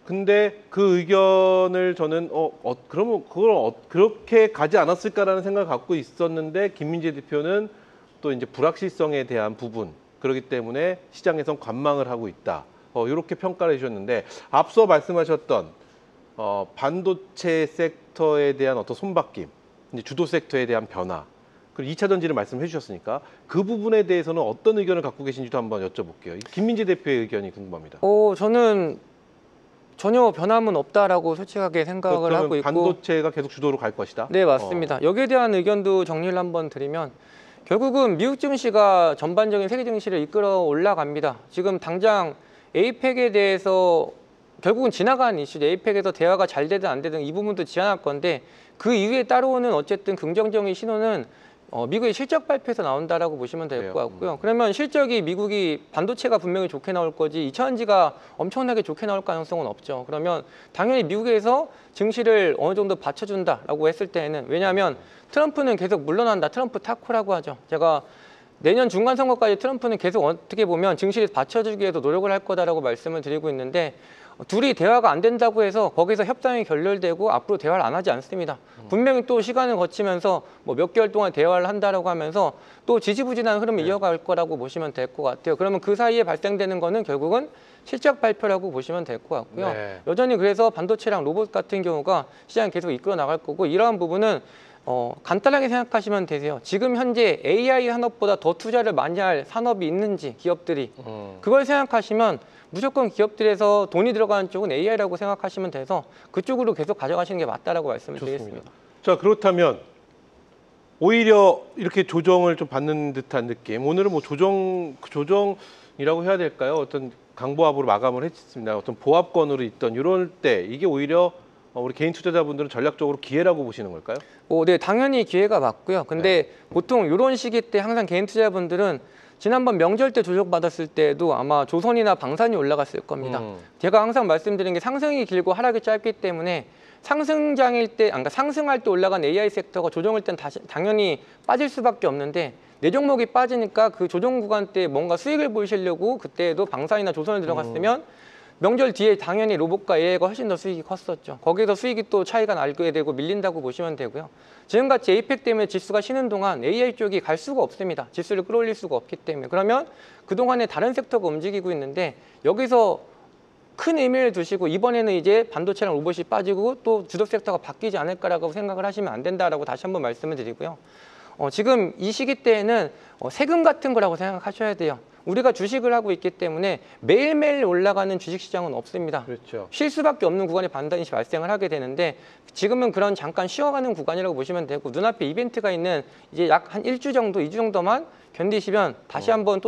근데 그 의견을 저는 그러면 그걸 그렇게 가지 않았을까라는 생각을 갖고 있었는데 김민재 대표는 또 이제 불확실성에 대한 부분 그렇기 때문에 시장에선 관망을 하고 있다. 이렇게 평가를 해주셨는데 앞서 말씀하셨던 반도체 섹터에 대한 어떤 손바뀜, 이제 주도 섹터에 대한 변화, 그리고 2차 전지를 말씀해 주셨으니까 그 부분에 대해서는 어떤 의견을 갖고 계신지도 한번 여쭤볼게요. 김민재 대표의 의견이 궁금합니다. 저는 전혀 변함은 없다라고 솔직하게 생각을 그러면 하고 있고 반도체가 계속 주도로 갈 것이다? 네, 맞습니다. 여기에 대한 의견도 정리를 한번 드리면 결국은 미국 증시가 전반적인 세계 증시를 이끌어 올라갑니다. 지금 당장 에이펙에 대해서 결국은 지나간 이슈죠. 에이펙에서 대화가 잘 되든 안 되든 이 부분도 지향할 건데 그 이후에 따라오는 어쨌든 긍정적인 신호는 미국의 실적 발표에서 나온다라고 보시면 될 것 같고요. 그러면 실적이 미국이 반도체가 분명히 좋게 나올 거지 2차 전지가 엄청나게 좋게 나올 가능성은 없죠. 그러면 당연히 미국에서 증시를 어느 정도 받쳐준다라고 했을 때에는 왜냐하면 트럼프는 계속 물러난다. 트럼프 타코라고 하죠. 제가 내년 중간 선거까지 트럼프는 계속 어떻게 보면 증시를 받쳐주기 위해서 노력을 할 거다라고 말씀을 드리고 있는데 둘이 대화가 안 된다고 해서 거기서 협상이 결렬되고 앞으로 대화를 안 하지 않습니다. 분명히 또 시간을 거치면서 뭐 몇 개월 동안 대화를 한다라고 하면서 또 지지부진한 흐름을 이어갈 거라고 보시면 될 것 같아요. 그러면 그 사이에 발생되는 거는 결국은 실적 발표라고 보시면 될 것 같고요. 네. 여전히 그래서 반도체랑 로봇 같은 경우가 시장이 계속 이끌어 나갈 거고 이러한 부분은 간단하게 생각하시면 되세요. 지금 현재 AI 산업보다 더 투자를 많이 할 산업이 있는지 기업들이 그걸 생각하시면 무조건 기업들에서 돈이 들어가는 쪽은 AI라고 생각하시면 돼서 그쪽으로 계속 가져가시는 게 맞다라고 말씀을 드리겠습니다. 자, 그렇다면 오히려 이렇게 조정을 좀 받는 듯한 느낌. 오늘은 뭐 조정이라고 해야 될까요? 어떤 강보합으로 마감을 했습니다. 어떤 보합권으로 있던 이럴 때 이게 오히려 우리 개인 투자자분들은 전략적으로 기회라고 보시는 걸까요? 네, 당연히 기회가 맞고요. 근데 보통 이런 시기 때 항상 개인 투자자분들은 지난번 명절 때 조정받았을 때도 아마 조선이나 방산이 올라갔을 겁니다. 제가 항상 말씀드린 게 상승이 길고 하락이 짧기 때문에 상승장일 때, 그러니까 상승할 때 올라간 AI 섹터가 조정일 땐 당연히 빠질 수밖에 없는데 내 종목이 빠지니까 그 조정 구간 때 뭔가 수익을 보시려고 그때도 방산이나 조선을 들어갔으면 명절 뒤에 당연히 로봇과 AI가 훨씬 더 수익이 컸었죠. 거기서 수익이 또 차이가 나게 되고 밀린다고 보시면 되고요. 지금같이 에이펙 때문에 지수가 쉬는 동안 AI 쪽이 갈 수가 없습니다. 지수를 끌어올릴 수가 없기 때문에. 그러면 그동안에 다른 섹터가 움직이고 있는데 여기서 큰 의미를 두시고 이번에는 이제 반도체랑 로봇이 빠지고 또 주도 섹터가 바뀌지 않을까라고 생각을 하시면 안 된다라고 다시 한번 말씀을 드리고요. 지금 이 시기 때에는 세금 같은 거라고 생각하셔야 돼요. 우리가 주식을 하고 있기 때문에 매일매일 올라가는 주식시장은 없습니다. 그렇죠. 쉴 수밖에 없는 구간이 반드시 발생을 하게 되는데 지금은 그런 잠깐 쉬어가는 구간이라고 보시면 되고 눈앞에 이벤트가 있는 이제 약 한 1주 정도, 2주 정도만 견디시면 다시 한번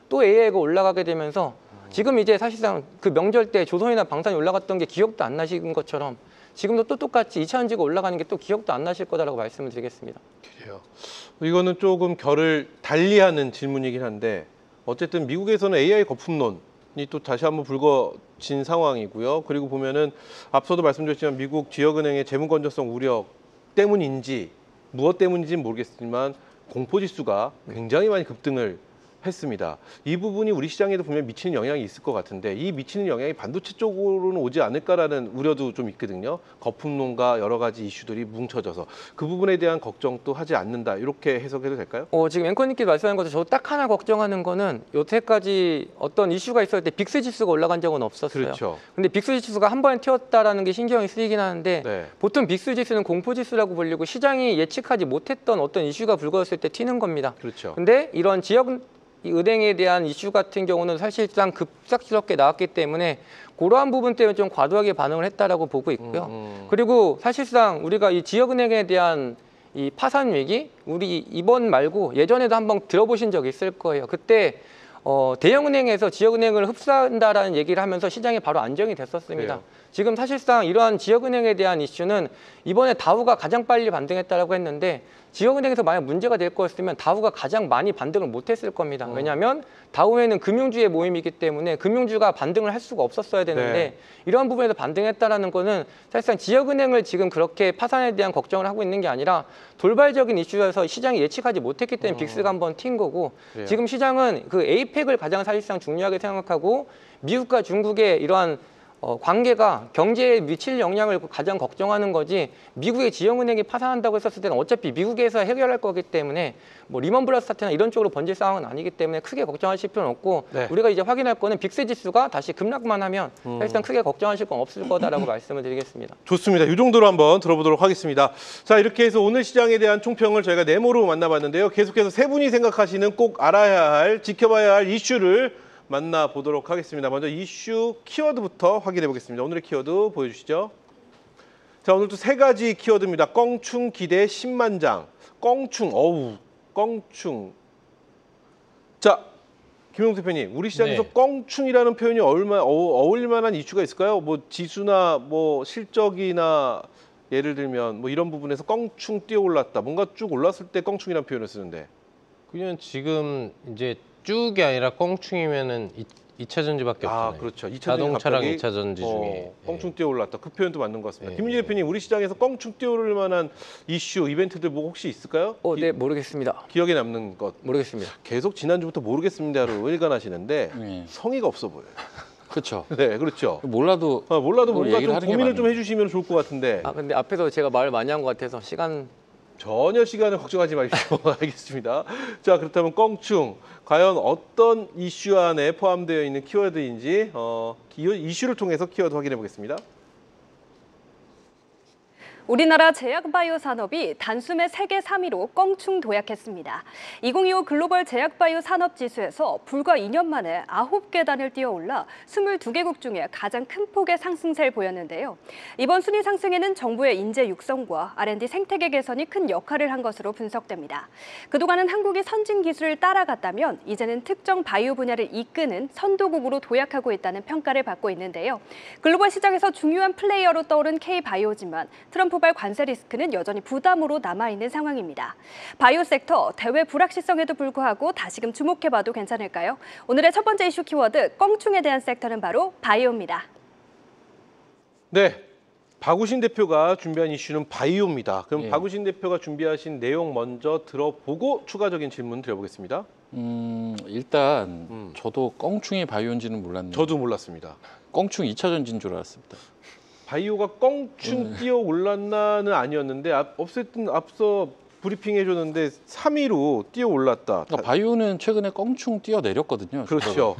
또 AI가 올라가게 되면서 지금 이제 사실상 그 명절 때 조선이나 방산이 올라갔던 게 기억도 안 나시는 것처럼 지금도 또 똑같이 2차 전지가 올라가는 게 또 기억도 안 나실 거다라고 말씀을 드리겠습니다. 그래요. 이거는 조금 결을 달리하는 질문이긴 한데 어쨌든 미국에서는 AI 거품론이 또 다시 한번 불거진 상황이고요. 그리고 보면은 앞서도 말씀드렸지만 미국 지역은행의 재무 건전성 우려 때문인지 무엇 때문인지는 모르겠지만 공포지수가 굉장히 많이 급등을 했습니다. 이 부분이 우리 시장에도 분명히 미치는 영향이 있을 것 같은데 이 미치는 영향이 반도체 쪽으로는 오지 않을까라는 우려도 좀 있거든요. 거품론과 여러 가지 이슈들이 뭉쳐져서 그 부분에 대한 걱정도 하지 않는다. 이렇게 해석해도 될까요? 지금 앵커님께서 말씀하신 것처럼 저 딱 하나 걱정하는 거는 여태까지 어떤 이슈가 있을 때 빅스 지수가 올라간 적은 없었어요. 그렇죠. 근데 빅스 지수가 한 번에 튀었다라는 게 신경이 쓰이긴 하는데 네. 보통 빅스 지수는 공포 지수라고 불리고 시장이 예측하지 못했던 어떤 이슈가 불거졌을 때 튀는 겁니다. 그렇죠. 근데 이런 지역 이 은행에 대한 이슈 같은 경우는 사실상 급작스럽게 나왔기 때문에 그러한 부분 때문에 좀 과도하게 반응을 했다라고 보고 있고요. 그리고 사실상 우리가 이 지역은행에 대한 이 파산 위기, 우리 이번 말고 예전에도 한번 들어보신 적이 있을 거예요. 그때 대형은행에서 지역은행을 흡수한다라는 얘기를 하면서 시장이 바로 안정이 됐었습니다. 그래요. 지금 사실상 이러한 지역은행에 대한 이슈는 이번에 다우가 가장 빨리 반등했다라고 했는데 지역은행에서 만약 문제가 될 거였으면 다우가 가장 많이 반등을 못했을 겁니다. 왜냐하면 다우에는 금융주의 모임이기 때문에 금융주가 반등을 할 수가 없었어야 되는데 네. 이러한 부분에서 반등했다라는 거는 사실상 지역은행을 지금 그렇게 파산에 대한 걱정을 하고 있는 게 아니라 돌발적인 이슈여서 시장이 예측하지 못했기 때문에 빅스가 한번 튄 거고 그래요. 지금 시장은 그 에이펙을 가장 사실상 중요하게 생각하고 미국과 중국의 이러한 관계가 경제에 미칠 영향을 가장 걱정하는 거지 미국의 지역은행이 파산한다고 했었을 때는 어차피 미국에서 해결할 거기 때문에 뭐 리먼브라더스 사태나 이런 쪽으로 번질 상황은 아니기 때문에 크게 걱정하실 필요는 없고 네. 우리가 이제 확인할 거는 빅스 지수가 다시 급락만 하면 사실상 크게 걱정하실 건 없을 거다라고 말씀을 드리겠습니다. 좋습니다. 이 정도로 한번 들어보도록 하겠습니다. 자, 이렇게 해서 오늘 시장에 대한 총평을 저희가 네모로 만나봤는데요. 계속해서 세 분이 생각하시는 꼭 알아야 할, 지켜봐야 할 이슈를 만나보도록 하겠습니다. 먼저 이슈 키워드부터 확인해 보겠습니다. 오늘의 키워드 보여주시죠. 자, 오늘도 세 가지 키워드입니다. 껑충 기대 10만 장. 껑충, 껑충. 자, 김용수 대표님, 우리 시장에서 네. 껑충이라는 표현이 어울릴 만한 이슈가 있을까요? 뭐 지수나 뭐 실적이나 예를 들면 뭐 이런 부분에서 껑충 뛰어 올랐다. 뭔가 쭉 올랐을 때 껑충이라는 표현을 쓰는데. 그냥 지금 이제 쭉이 아니라 껑충이면은 2차 전지밖에 없잖아요. 아, 그렇죠. 2차 자동차랑 갑자기 2차 전지 중에 껑충 뛰어 올랐다. 그 표현도 맞는 것 같습니다. 예. 김민재 대표님, 우리 시장에서 껑충 뛰어 오를 만한 이슈, 이벤트들 뭐 혹시 있을까요? 네, 모르겠습니다. 기억에 남는 것. 모르겠습니다. 계속 지난주부터 모르겠습니다로 일관하시는데 네. 성의가 없어 보여요. 그렇죠. 네, 그렇죠. 몰라도 몰라도 뭘 뭔가 얘기를 좀 하는 게 고민을 좀 맞네요. 해주시면 좋을 것 같은데 근데 앞에서 제가 말 많이 한 것 같아서 시간 전혀 시간을 걱정하지 마십시오. 알겠습니다. 자, 그렇다면 껑충 과연 어떤 이슈 안에 포함되어 있는 키워드인지 이슈를 통해서 키워드 확인해 보겠습니다. 우리나라 제약바이오 산업이 단숨에 세계 3위로 껑충 도약했습니다. 2025 글로벌 제약바이오 산업지수에서 불과 2년 만에 9계단을 뛰어올라 22개국 중에 가장 큰 폭의 상승세를 보였는데요. 이번 순위 상승에는 정부의 인재 육성과 R&D 생태계 개선이 큰 역할을 한 것으로 분석됩니다. 그동안은 한국이 선진 기술을 따라갔다면 이제는 특정 바이오 분야를 이끄는 선도국으로 도약하고 있다는 평가를 받고 있는데요. 글로벌 시장에서 중요한 플레이어로 떠오른 K바이오지만 트럼프 발 관세 리스크는 여전히 부담으로 남아있는 상황입니다. 바이오 섹터 대외 불확실성에도 불구하고 다시금 주목해봐도 괜찮을까요? 오늘의 첫 번째 이슈 키워드 껑충에 대한 섹터는 바로 바이오입니다. 네, 박우신 대표가 준비한 이슈는 바이오입니다. 그럼 예. 박우신 대표가 준비하신 내용 먼저 들어보고 추가적인 질문 드려보겠습니다. 일단 저도 껑충이 바이오인지는 몰랐네요. 저도 몰랐습니다. 껑충 2차 전지인 줄 알았습니다. 바이오가 껑충 뛰어 올랐나는 아니었는데 어쨌든 앞서 브리핑 해줬는데 3위로 뛰어 올랐다. 그러니까 바이오는 최근에 껑충 뛰어 내렸거든요. 그렇죠.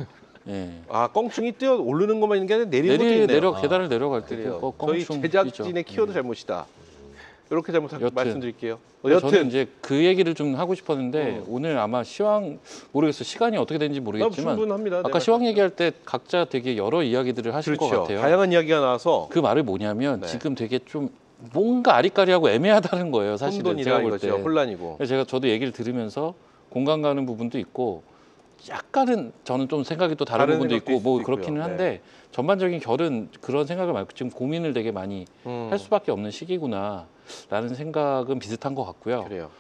예. 껑충이 뛰어 오르는 것만 있는 게 아니라 내리는 것도 있네요. 계단을 내려갈 때도 그래요. 껑충 저희 제작진의 뛰죠. 키워드 잘못이다. 이렇게 잘못 여튼. 말씀드릴게요. 저는 이제 그 얘기를 좀 하고 싶었는데 오늘 아마 시황 모르겠어요. 시간이 어떻게 되는지 모르겠지만 충분합니다. 아까 시황 얘기할 때 각자 되게 여러 이야기들을 하실 것 그렇죠. 같아요. 다양한 이야기가 나와서 그 말이 뭐냐면 네. 지금 되게 좀 뭔가 아리까리하고 애매하다는 거예요. 사실은 혼돈이라 제가 볼 때. 이거죠. 혼란이고. 그래서 저도 얘기를 들으면서 공감 가는 부분도 있고 약간은 저는 좀 생각이 또 다른 부분도 생각도 있고 뭐 있을 수도 그렇기는 있고요. 한데 전반적인 결은 그런 생각을 말고 지금 고민을 되게 많이 할 수밖에 없는 시기구나라는 생각은 비슷한 것 같고요. 그래요.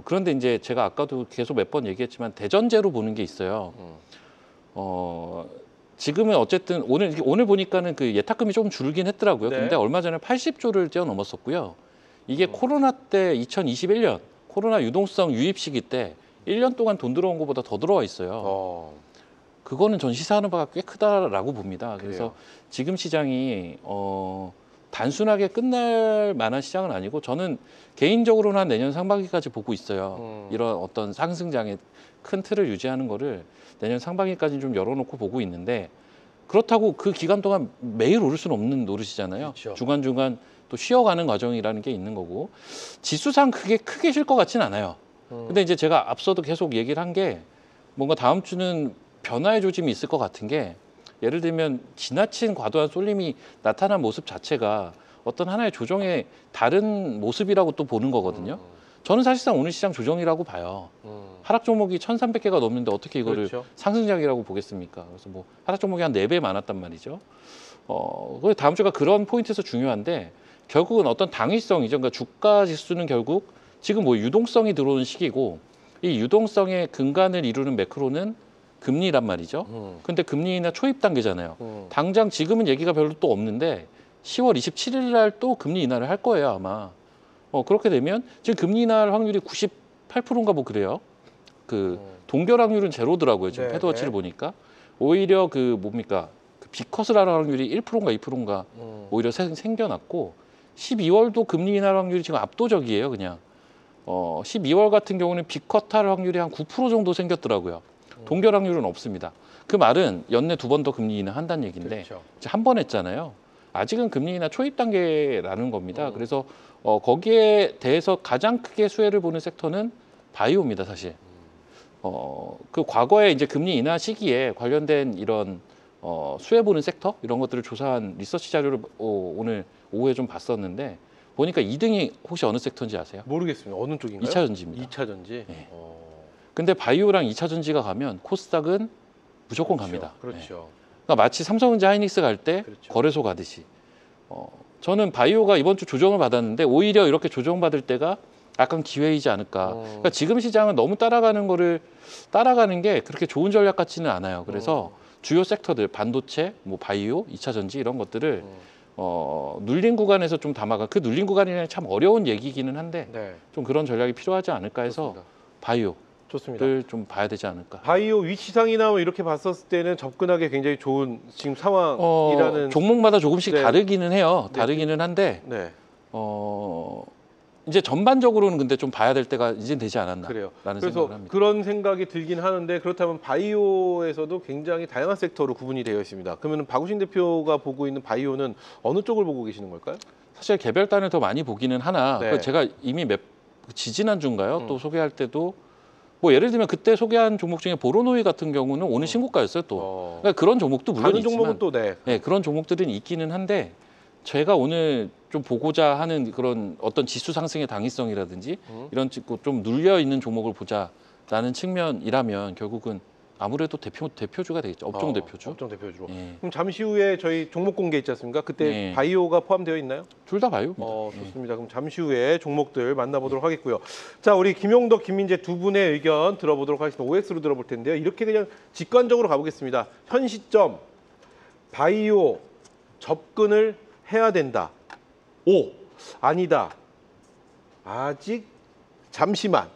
그런데 이제 제가 아까도 계속 몇 번 얘기했지만 대전제로 보는 게 있어요. 지금은 어쨌든 오늘 보니까는 그 예탁금이 조금 줄긴 했더라고요. 네. 근데 얼마 전에 80조를 뛰어넘었었고요. 이게 코로나 때 2021년 코로나 유동성 유입 시기 때 1년 동안 돈 들어온 것보다 더 들어와 있어요. 그거는 전 시사하는 바가 꽤 크다라고 봅니다. 그래서 그래요. 지금 시장이 단순하게 끝날 만한 시장은 아니고 저는 개인적으로는 한 내년 상반기까지 보고 있어요. 이런 어떤 상승장의 큰 틀을 유지하는 거를 내년 상반기까지 좀 열어놓고 보고 있는데 그렇다고 그 기간 동안 매일 오를 수는 없는 노릇이잖아요. 그렇죠. 중간중간 또 쉬어가는 과정이라는 게 있는 거고 지수상 그게 크게 쉴 것 같지는 않아요. 근데 이제 제가 앞서도 계속 얘기를 한 게 뭔가 다음 주는 변화의 조짐이 있을 것 같은 게 예를 들면 지나친 과도한 쏠림이 나타난 모습 자체가 어떤 하나의 조정의 다른 모습이라고 또 보는 거거든요. 저는 사실상 오늘 시장 조정이라고 봐요. 하락 종목이 1,300개가 넘는데 어떻게 이거를 그렇죠. 상승장이라고 보겠습니까? 그래서 뭐 하락 종목이 한 4배 많았단 말이죠. 그래서 다음 주가 그런 포인트에서 중요한데 결국은 어떤 당위성이죠. 그러니까 주가 지수는 결국 지금 뭐 유동성이 들어오는 시기고 이 유동성의 근간을 이루는 매크로는 금리란 말이죠. 근데 금리 인하 초입 단계잖아요. 당장 지금은 얘기가 별로 또 없는데 10월 27일 날 또 금리 인하를 할 거예요, 아마. 그렇게 되면 지금 금리 인하할 확률이 98%인가 뭐 그래요. 그 동결 확률은 제로더라고요. 지금 네, 패드워치를 네. 보니까. 오히려 그 뭡니까? 그 비컷을 할 확률이 1%인가 2%인가 오히려 생겨났고 12월도 금리 인하 확률이 지금 압도적이에요. 그냥 12월 같은 경우는 비컷 할 확률이 한 9% 정도 생겼더라고요. 동결 확률은 없습니다. 그 말은 연내 2번 더 금리 인하 한다는 얘기인데 그렇죠. 이제 한 번 했잖아요. 아직은 금리 인하 초입 단계라는 겁니다. 그래서 거기에 대해서 가장 크게 수혜를 보는 섹터는 바이오입니다, 사실. 그 과거에 이제 금리 인하 시기에 관련된 이런 수혜 보는 sek터 이런 것들을 조사한 리서치 자료를 오늘 오후에 좀 봤었는데 보니까 2등이 혹시 어느 섹터인지 아세요? 모르겠습니다. 어느 쪽인가요? 2차 전지입니다. 2차 전지. 네. 근데 바이오랑 2차 전지가 가면 코스닥은 무조건 갑니다. 그렇죠. 네. 그렇죠. 그러니까 마치 삼성전자 하이닉스 갈 때 그렇죠. 거래소 가듯이 저는 바이오가 이번 주 조정을 받았는데 오히려 이렇게 조정받을 때가 약간 기회이지 않을까. 그러니까 지금 시장은 너무 따라가는 게 그렇게 좋은 전략 같지는 않아요. 그래서 주요 섹터들 반도체, 뭐 바이오, 2차 전지 이런 것들을 눌린 구간에서 좀 담아가. 그 눌린 구간이라는 참 어려운 얘기기는 한데 네. 좀 그런 전략이 필요하지 않을까 해서 좋습니다. 바이오를 좋습니다. 좀 봐야 되지 않을까. 바이오 위치상이나 뭐 이렇게 봤었을 때는 접근하기 굉장히 좋은 지금 상황이라는. 종목마다 조금씩 네. 다르기는 해요. 네. 다르기는 한데 네, 이제 전반적으로는 근데 좀 봐야 될 때가 이제 되지 않았나. 그래요. 라는 그래서 생각을 합니다. 그런 생각이 들긴 하는데 그렇다면 바이오에서도 굉장히 다양한 섹터로 구분이 되어 있습니다. 그러면 박우신 대표가 보고 있는 바이오는 어느 쪽을 보고 계시는 걸까요? 사실 개별단을 더 많이 보기는 하나 네. 그 제가 이미 지지난주인가요? 또 소개할 때도 뭐 예를 들면 그때 소개한 종목 중에 보로노이 같은 경우는 오늘 신고가였어요 또. 그러니까 그런 종목도 물론 다른 있지만 종목은 또 네. 네, 그런 종목들은 있기는 한데 제가 오늘 좀 보고자 하는 그런 어떤 지수 상승의 당위성이라든지 이런 좀 눌려 있는 종목을 보자라는 측면이라면 결국은 아무래도 대표주가 되겠죠. 업종 대표주. 업종 대표주로. 예. 그럼 잠시 후에 저희 종목 공개 있지 않습니까? 그때 네. 바이오가 포함되어 있나요? 둘 다 바이오입니다. 좋습니다. 그럼 잠시 후에 종목들 만나보도록 하겠고요. 자, 우리 김용덕, 김민재 두 분의 의견 들어보도록 하겠습니다. OX로 들어볼 텐데요. 이렇게 그냥 직관적으로 가보겠습니다. 현 시점 바이오 접근을 해야 된다. 오, 아니다. 아직 잠시만.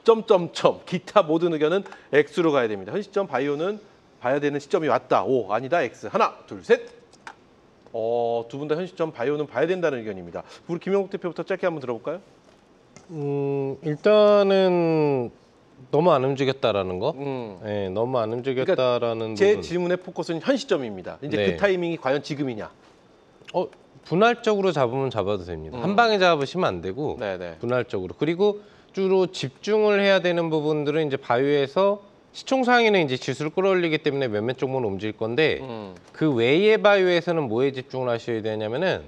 점점점 기타 모든 의견은 X로 가야 됩니다. 현 시점 바이오는 봐야 되는 시점이 왔다. 오, 아니다. X. 하나, 둘, 셋. 두 분 다 현 시점 바이오는 봐야 된다는 의견입니다. 우리 김영국 대표부터 짧게 한번 들어볼까요? 일단은 너무 안 움직였다라는 거. 음. 네, 너무 안 움직였다라는 제 부분. 질문의 포커스는 현 시점입니다. 이제 네. 그 타이밍이 과연 지금이냐? 분할적으로 잡으면 잡아도 됩니다. 한 방에 잡으시면 안 되고 네네. 분할적으로. 그리고 주로 집중을 해야 되는 부분들은 이제 바이오에서 시총 상위는 이제 지수를 끌어올리기 때문에 몇몇 종목은 움직일 건데 그 외의 바이오에서는 뭐에 집중을 하셔야 되냐면은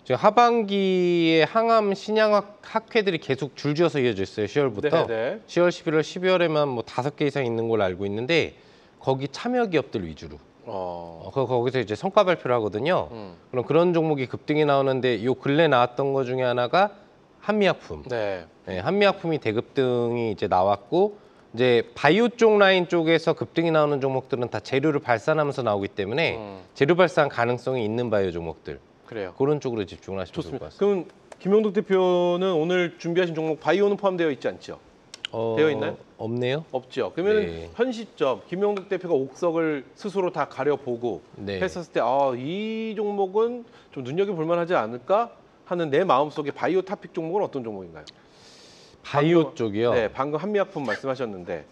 지금 하반기에 항암 신약학 학회들이 계속 줄지어서 이어져 있어요. 10월부터. 네네. 10월, 11월, 12월에만 뭐 5개 이상 있는 걸로 알고 있는데 거기 참여 기업들 위주로. 거기서 이제 성과 발표를 하거든요. 그럼 그런 종목이 급등이 나오는데 요 근래 나왔던 것 중에 하나가 한미약품. 네. 네, 한미약품이 대급등이 이제 나왔고 이제 바이오 쪽 라인 쪽에서 급등이 나오는 종목들은 다 재료를 발산하면서 나오기 때문에 재료 발산 가능성이 있는 바이오 종목들 그래요. 그런 쪽으로 집중을 하시면 좋을 것 좋습니다. 같습니다. 그럼 김용덕 대표는 오늘 준비하신 종목 바이오는 포함되어 있지 않죠? 되어 있나요? 없네요. 없죠. 그러면 네. 현 시점 김용덕 대표가 옥석을 스스로 다 가려보고 네. 했었을 때 이 종목은 좀 눈여겨볼 만하지 않을까 하는 내 마음속에 바이오 탑픽 종목은 어떤 종목인가요? 바이오 쪽이요. 네, 방금 한미약품 말씀하셨는데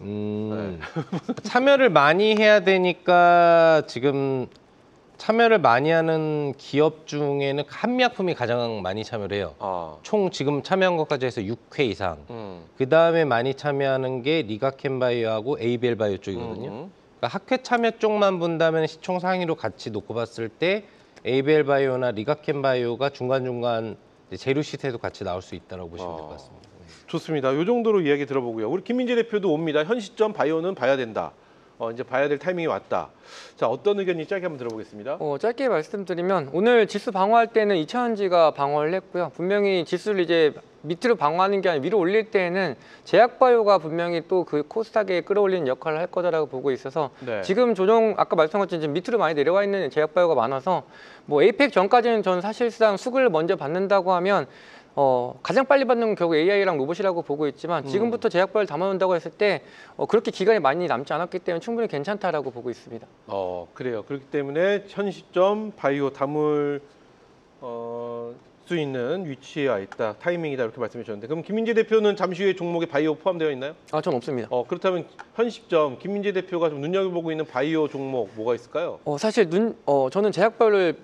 참여를 많이 해야 되니까 지금 참여를 많이 하는 기업 중에는 한미약품이 가장 많이 참여를 해요. 총 지금 참여한 것까지 해서 6회 이상. 그 다음에 많이 참여하는 게 리가켄바이오하고 에이벨바이오 쪽이거든요. 그러니까 학회 참여 쪽만 본다면 시총 상위로 같이 놓고 봤을 때 에이벨바이오나 리가켄바이오가 중간중간 재료 시세도 같이 나올 수 있다고 보시면 될 것 같습니다. 좋습니다. 이 정도로 이야기 들어보고요. 우리 김민재 대표도 옵니다. 현 시점 바이오는 봐야 된다. 이제 봐야 될 타이밍이 왔다. 자, 어떤 의견인지 짧게 한번 들어보겠습니다. 짧게 말씀드리면 오늘 지수 방어할 때는 2차전지가 방어를 했고요. 분명히 지수를 이제 밑으로 방어하는 게 아니라 위로 올릴 때에는 제약바이오가 분명히 또 그 코스닥에 끌어올리는 역할을 할 거다라고 보고 있어서 네. 지금 조정 아까 말씀한 것처럼 밑으로 많이 내려와 있는 제약바이오가 많아서 뭐 에이펙 전까지는 저는 사실상 수급을 먼저 받는다고 하면 가장 빨리 받는 건 결국 AI랑 로봇이라고 보고 있지만 지금부터 제약바이오를 담아놓는다고 했을 때 그렇게 기간이 많이 남지 않았기 때문에 충분히 괜찮다라고 보고 있습니다. 그래요. 그렇기 때문에 현 시점 바이오 담을 수 있는 위치에 와 있다. 타이밍이다. 이렇게 말씀해 주셨는데 그럼 김민재 대표는 잠시 후에 종목에 바이오 포함되어 있나요? 전 없습니다. 그렇다면 현 시점 김민재 대표가 좀 눈여겨보고 있는 바이오 종목 뭐가 있을까요? 사실 저는 제약바이오를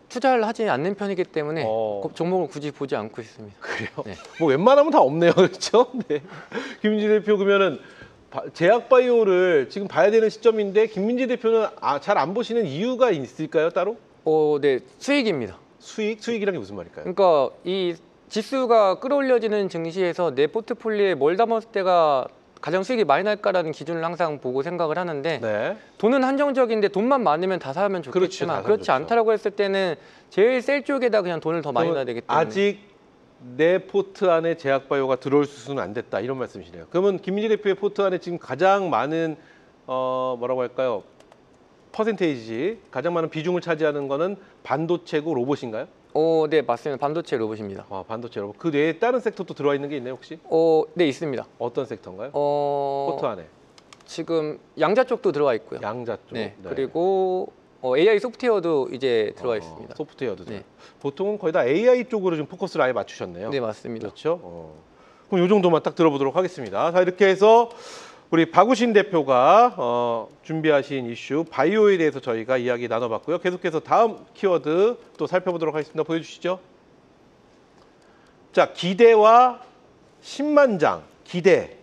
투자를 하지 않는 편이기 때문에 그 종목을 굳이 보지 않고 있습니다. 그래요? 네. 뭐 웬만하면 다 없네요. 그렇죠? 네. 김민재 대표 그러면은 제약바이오를 지금 봐야 되는 시점인데 김민재 대표는 잘 안 보시는 이유가 있을까요? 따로? 네, 수익입니다. 수익이란 게 무슨 말일까요? 그러니까 이 지수가 끌어올려지는 증시에서 내 포트폴리오에 뭘 담았을 때가 가장 수익이 많이 날까라는 기준을 항상 보고 생각을 하는데 네. 돈은 한정적인데 돈만 많으면 다 사면 그렇죠, 좋겠지만 다 사면 그렇지 좋죠. 않다라고 했을 때는 제일 셀 쪽에다 그냥 돈을 더 많이 넣어야 되기 때문에 아직 내 포트 안에 제약바이오가 들어올 수는 안 됐다 이런 말씀이시네요. 그러면 김민재 대표의 포트 안에 지금 가장 많은 뭐라고 할까요? 퍼센테이지 가장 많은 비중을 차지하는 거는 반도체고 로봇인가요? 네, 맞습니다. 반도체 로봇입니다. 반도체 로봇. 그 외에 다른 섹터도 들어와 있는 게 있나요 혹시? 네, 있습니다. 어떤 섹터인가요? 포트 안에. 지금 양자 쪽도 들어와 있고요. 양자 쪽. 네, 그리고 AI 소프트웨어도 이제 들어와 있습니다. 소프트웨어도. 네. 보통은 거의 다 AI 쪽으로 좀 포커스를 아예 맞추셨네요. 네, 맞습니다. 그렇죠. 그럼 이 정도만 딱 들어보도록 하겠습니다. 자, 이렇게 해서 우리 박우신 대표가 준비하신 이슈 바이오에 대해서 저희가 이야기 나눠봤고요. 계속해서 다음 키워드 또 살펴보도록 하겠습니다. 보여주시죠. 자, 기대와 신만장. 기대.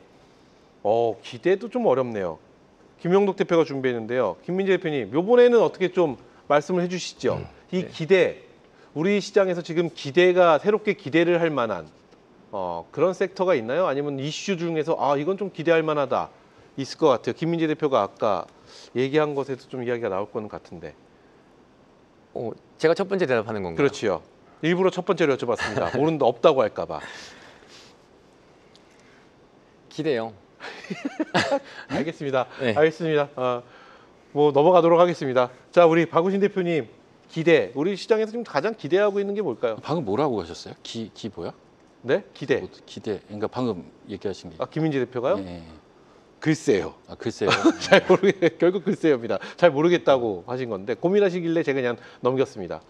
기대도 좀 어렵네요. 김영덕 대표가 준비했는데요. 김민재 대표님, 이번에는 어떻게 좀 말씀을 해주시죠. 이 기대, 우리 시장에서 지금 새롭게 기대를 할 만한 그런 섹터가 있나요? 아니면 이슈 중에서 이건 좀 기대할 만하다 있을 것 같아요. 김민재 대표가 아까 얘기한 것에서 좀 이야기가 나올 거는 같은데. 제가 첫 번째 대답하는 건가요? 그렇지요. 일부러 첫 번째로 여쭤봤습니다. 모르는데 없다고 할까 봐. 기대요. 알겠습니다. 네. 알겠습니다. 뭐 넘어가도록 하겠습니다. 자, 우리 박우신 대표님 기대. 우리 시장에서 지금 가장 기대하고 있는 게 뭘까요? 방금 뭐라고 하셨어요? 기 뭐야? 네, 기대. 기대. 그러니까 방금 얘기하신 게. 김민재 대표가요? 네. 글쎄요. 글쎄요. 잘 결국 글쎄요입니다. 잘 모르겠다고 하신 건데 고민하시길래 제가 그냥 넘겼습니다.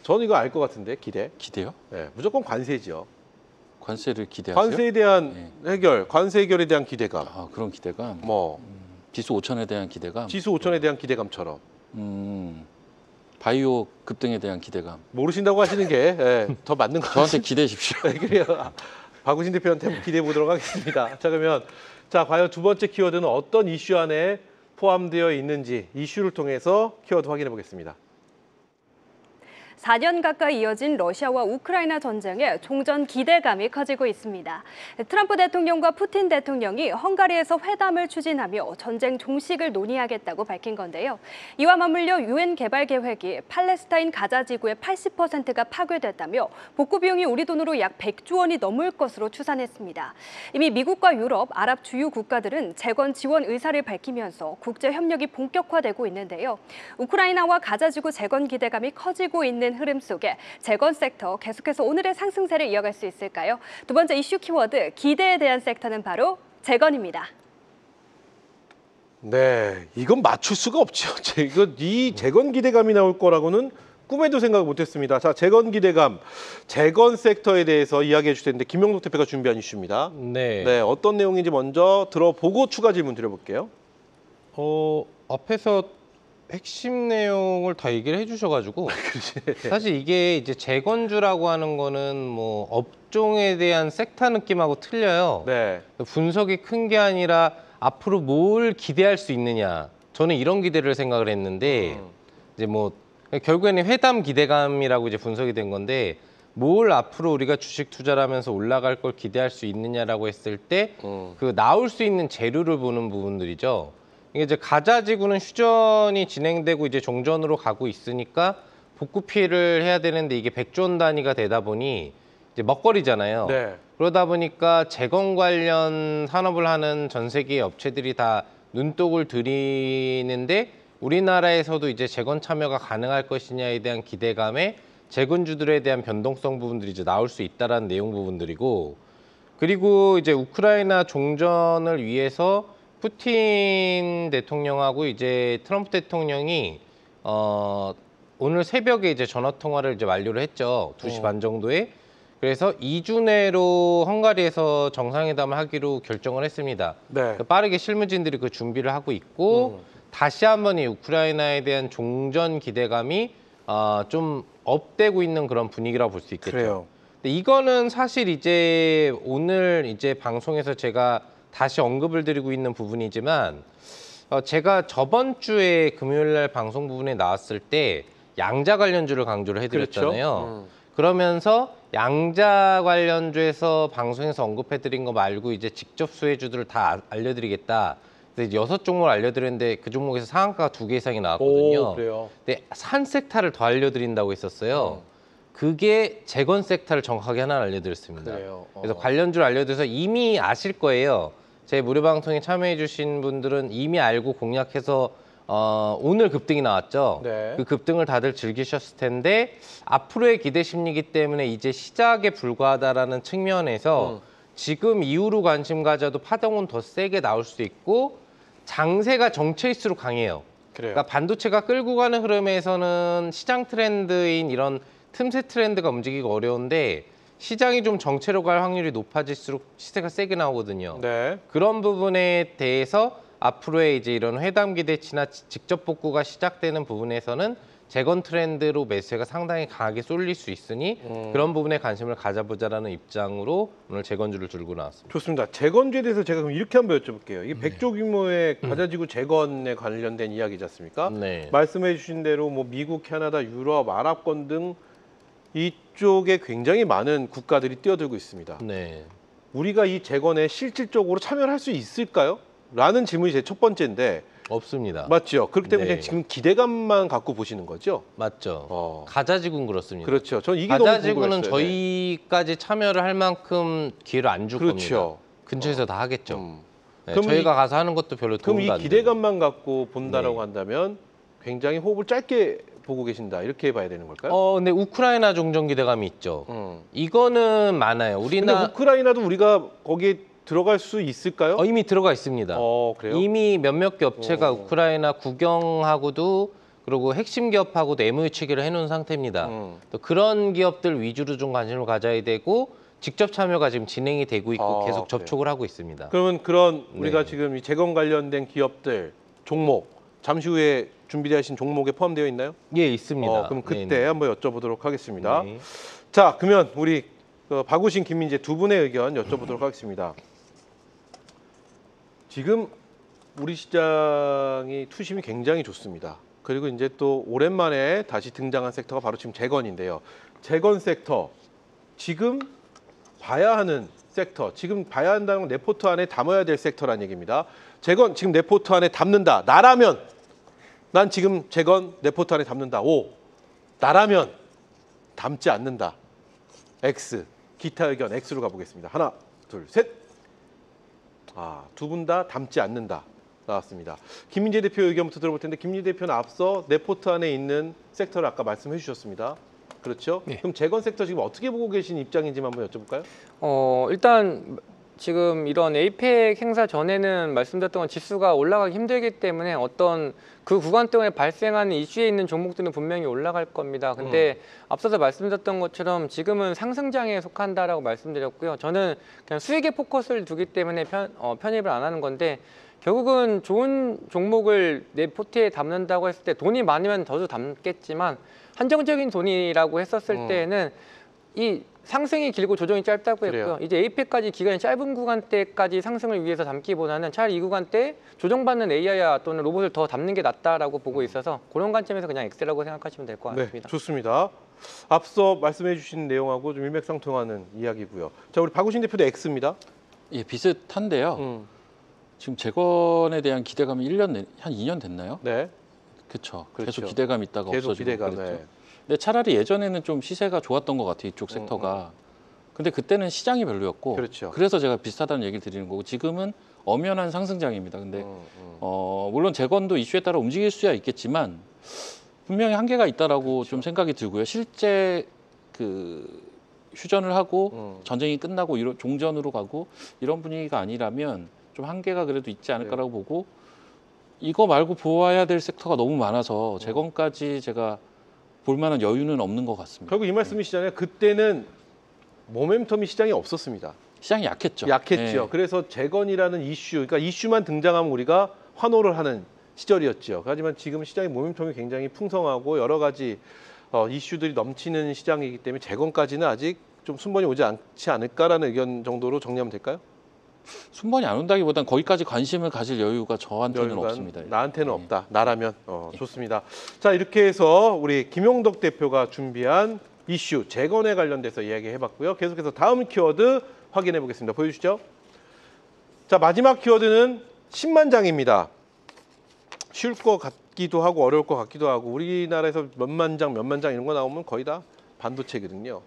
저는 이거 알 것 같은데 기대. 기대요? 네, 무조건 관세죠. 관세를 기대하세요? 관세에 대한 해결, 관세 해결에 대한 기대감. 그런 기대감. 뭐 지수 5천에 대한 기대감. 지수 5천에 대한 기대감처럼. 바이오 급등에 대한 기대감. 모르신다고 하시는 게 더 맞는 것 저한테 기대십시오. 네, 그래요. 박우신 대표한테 기대해 보도록 하겠습니다. 자, 그러면 과연 두 번째 키워드는 어떤 이슈 안에 포함되어 있는지 이슈를 통해서 키워드 확인해 보겠습니다. 4년 가까이 이어진 러시아와 우크라이나 전쟁에 종전 기대감이 커지고 있습니다. 트럼프 대통령과 푸틴 대통령이 헝가리에서 회담을 추진하며 전쟁 종식을 논의하겠다고 밝힌 건데요. 이와 맞물려 유엔 개발 계획이 팔레스타인 가자 지구의 80%가 파괴됐다며 복구 비용이 우리 돈으로 약 100조 원이 넘을 것으로 추산했습니다. 이미 미국과 유럽, 아랍 주요 국가들은 재건 지원 의사를 밝히면서 국제 협력이 본격화되고 있는데요. 우크라이나와 가자 지구 재건 기대감이 커지고 있는 흐름 속에 재건 섹터 계속해서 오늘의 상승세를 이어갈 수 있을까요? 두 번째 이슈 키워드 기대에 대한 섹터는 바로 재건입니다. 네, 이건 맞출 수가 없죠. 이 재건 기대감이 나올 거라고는 꿈에도 생각 못했습니다. 자, 재건 기대감, 재건 섹터에 대해서 이야기해 주실 텐데 김영덕 대표가 준비한 이슈입니다. 네. 어떤 내용인지 먼저 들어보고 추가 질문 드려볼게요. 앞에서 핵심 내용을 다 얘기를 해주셔가지고 사실 이게 이제 재건주라고 하는 거는 뭐 업종에 대한 섹터 느낌하고 틀려요. 네. 분석이 큰 게 아니라 앞으로 뭘 기대할 수 있느냐. 저는 이런 기대를 생각을 했는데 이제 뭐 결국에는 회담 기대감이라고 이제 분석이 된 건데 뭘 앞으로 우리가 주식 투자를 하면서 올라갈 걸 기대할 수 있느냐라고 했을 때 그 나올 수 있는 재료를 보는 부분들이죠. 이게 이제 가자 지구는 휴전이 진행되고 이제 종전으로 가고 있으니까 복구 피해를 해야 되는데 이게 100조 원 단위가 되다 보니 이제 먹거리잖아요. 네. 그러다 보니까 재건 관련 산업을 하는 전 세계의 업체들이 다 눈독을 들이는데 우리나라에서도 이제 재건 참여가 가능할 것이냐에 대한 기대감에 재건주들에 대한 변동성 부분들이 이제 나올 수 있다라는 내용 부분들이고, 그리고 이제 우크라이나 종전을 위해서 푸틴 대통령하고 이제 트럼프 대통령이 오늘 새벽에 이제 전화 통화를 이제 완료를 했죠. 2시 반 정도에. 그래서 2주 내로 헝가리에서 정상회담을 하기로 결정을 했습니다. 네. 빠르게 실무진들이 그 준비를 하고 있고 다시 한번 이 우크라이나에 대한 종전 기대감이 좀 업되고 있는 그런 분위기라고 볼 수 있겠죠. 그래요. 근데 이거는 사실 이제 오늘 이제 방송에서 제가 다시 언급을 드리고 있는 부분이지만 제가 저번 주에 금요일 날 방송 부분에 나왔을 때 양자 관련주를 강조를 해드렸잖아요. 그러면서 양자 관련주에서 방송에서 언급해드린 거 말고 이제 직접 수혜주들을 다 알려드리겠다. 그래서 이제 6종목을 알려드렸는데 그 종목에서 상한가가 2개 이상이 나왔거든요. 오, 그래요. 근데 산 섹터를 더 알려드린다고 했었어요. 그게 재건 섹터를 정확하게 하나 알려드렸습니다. 그래요. 그래서 관련주를 알려드려서 이미 아실 거예요. 제 무료 방송에 참여해주신 분들은 이미 알고 공략해서 오늘 급등이 나왔죠. 네. 그 급등을 다들 즐기셨을 텐데 앞으로의 기대 심리이기 때문에 이제 시작에 불과하다라는 측면에서 지금 이후로 관심 가져도 파동은 더 세게 나올 수 있고 장세가 정체일수록 강해요. 그래요. 그러니까 반도체가 끌고 가는 흐름에서는 시장 트렌드인 이런 틈새 트렌드가 움직이기 어려운데 시장이 좀 정체로 갈 확률이 높아질수록 시세가 세게 나오거든요. 네. 그런 부분에 대해서 앞으로의 이제 이런 회담 기대치나 직접 복구가 시작되는 부분에서는 재건 트렌드로 매수가 상당히 강하게 쏠릴 수 있으니 그런 부분에 관심을 가져보자라는 입장으로 오늘 재건주를 들고 나왔습니다. 좋습니다. 재건주에 대해서 제가 그럼 이렇게 한번 여쭤볼게요. 이게 100조 규모의 과자지구 재건에 관련된 이야기지 않습니까? 네. 말씀해 주신 대로 뭐 미국, 캐나다, 유럽, 아랍권 등 이쪽에 굉장히 많은 국가들이 뛰어들고 있습니다. 네. 우리가 이 재건에 실질적으로 참여를 할 수 있을까요? 라는 질문이 제 첫 번째인데 없습니다. 맞죠? 그렇기 때문에 네. 지금 기대감만 갖고 보시는 거죠? 맞죠. 가자지구는 그렇습니다. 그렇죠. 전 이게 너무 가자지구는 궁금했어요. 저희까지 참여를 할 만큼 기회를 안 줄 겁니다. 그렇죠. 근처에서 다 하겠죠. 네, 그럼 저희가 가서 하는 것도 별로 그럼 도움도 이 안 돼요. 기대감만 갖고 본다라고 네. 한다면 굉장히 호흡을 짧게 보고 계신다 이렇게 봐야 되는 걸까요? 근데 우크라이나 종전 기대감이 있죠. 이거는 많아요. 근데 우크라이나도 우리가 거기에 들어갈 수 있을까요? 이미 들어가 있습니다. 그래요? 이미 몇몇 개 업체가 우크라이나 국영하고도 그리고 핵심 기업하고도 MOU 체결을 해놓은 상태입니다. 또 그런 기업들 위주로 좀 관심을 가져야 되고 직접 참여가 지금 진행이 되고 있고 계속 그래요? 접촉을 하고 있습니다. 그러면 그런 우리가 네. 지금 이 재건 관련된 기업들 종목 잠시 후에 준비되신 종목에 포함되어 있나요? 예, 있습니다. 그럼 그때 네네. 한번 여쭤보도록 하겠습니다. 네. 자, 그러면 우리 박우신, 김민재 두 분의 의견 여쭤보도록 하겠습니다. 지금 우리 시장이 투심이 굉장히 좋습니다. 그리고 이제 또 오랜만에 다시 등장한 섹터가 바로 지금 재건인데요. 재건 섹터 지금 봐야 하는 섹터, 지금 봐야 한다는 건 내 포트 안에 담아야 될 섹터라는 얘기입니다. 재건 지금 내 포트 안에 담는다. 나라면 난 지금 재건 내 포트 안에 담는다. O. 나라면 담지 않는다. X. 기타 의견 X로 가보겠습니다. 하나, 둘, 셋. 두 분 다 담지 않는다. 나왔습니다. 김민재 대표 의견부터 들어볼 텐데 김민재 대표는 앞서 내 포트 안에 있는 섹터를 아까 말씀해 주셨습니다. 그렇죠? 네. 그럼 재건 섹터 지금 어떻게 보고 계신 입장인지 한번 여쭤볼까요? 일단 지금 이런 에이펙 행사 전에는 말씀드렸던 건 지수가 올라가기 힘들기 때문에 어떤 그 구간 동안에 발생하는 이슈에 있는 종목들은 분명히 올라갈 겁니다. 근데 앞서서 말씀드렸던 것처럼 지금은 상승장에 속한다라고 말씀드렸고요. 저는 그냥 수익에 포커스를 두기 때문에 편입을 안 하는 건데 결국은 좋은 종목을 내 포트에 담는다고 했을 때 돈이 많으면 더도 담겠지만 한정적인 돈이라고 했었을 때에는 이 상승이 길고 조정이 짧다고 그래요. 했고요. 이제 에이펙까지 기간이 짧은 구간대까지 상승을 위해서 담기보다는 차라리 이 구간대 조정받는 AI야 또는 로봇을 더 담는 게 낫다라고 보고 있어서 그런 관점에서 그냥 엑셀라고 생각하시면 될 것 같습니다. 네, 좋습니다. 앞서 말씀해 주신 내용하고 좀 일맥상통하는 이야기고요. 자, 우리 박우신 대표도 X입니다. 예, 비슷한데요. 지금 재건에 대한 기대감이 한 2년 됐나요? 네, 그렇죠. 그렇죠. 계속 기대감 있다가 계속 없어지고 기대감. 그랬죠. 네. 근데 차라리 예전에는 좀 시세가 좋았던 것 같아요. 이쪽 섹터가. 근데 그때는 시장이 별로였고 그렇죠. 그래서 제가 비슷하다는 얘기를 드리는 거고 지금은 엄연한 상승장입니다. 근데 물론 재건도 이슈에 따라 움직일 수야 있겠지만 분명히 한계가 있다라고 좀 생각이 들고요. 실제 그 휴전을 하고 전쟁이 끝나고 종전으로 가고 이런 분위기가 아니라면 좀 한계가 그래도 있지 않을까라고 보고 이거 말고 보아야 될 섹터가 너무 많아서 재건까지 제가 볼 만한 여유는 없는 것 같습니다. 결국 이 말씀이시잖아요. 그때는 모멘텀이 시장에 없었습니다. 시장이 약했죠. 약했죠. 네. 그래서 재건이라는 이슈, 그러니까 이슈만 등장하면 우리가 환호를 하는 시절이었죠. 하지만 지금 시장의 모멘텀이 굉장히 풍성하고 여러 가지 이슈들이 넘치는 시장이기 때문에 재건까지는 아직 좀 순번이 오지 않지 않을까라는 의견 정도로 정리하면 될까요? 순번이 안 온다기보단 거기까지 관심을 가질 여유가 저한테는 여유가 없습니다. 나한테는 네. 없다. 나라면 좋습니다. 자, 이렇게 해서 우리 김용덕 대표가 준비한 이슈 재건에 관련돼서 이야기해봤고요. 계속해서 다음 키워드 확인해 보겠습니다. 보여주시죠. 자, 마지막 키워드는 10만장입니다. 쉬울 것 같기도 하고 어려울 것 같기도 하고 우리나라에서 몇만 장 이런 거 나오면 거의 다 반도체거든요.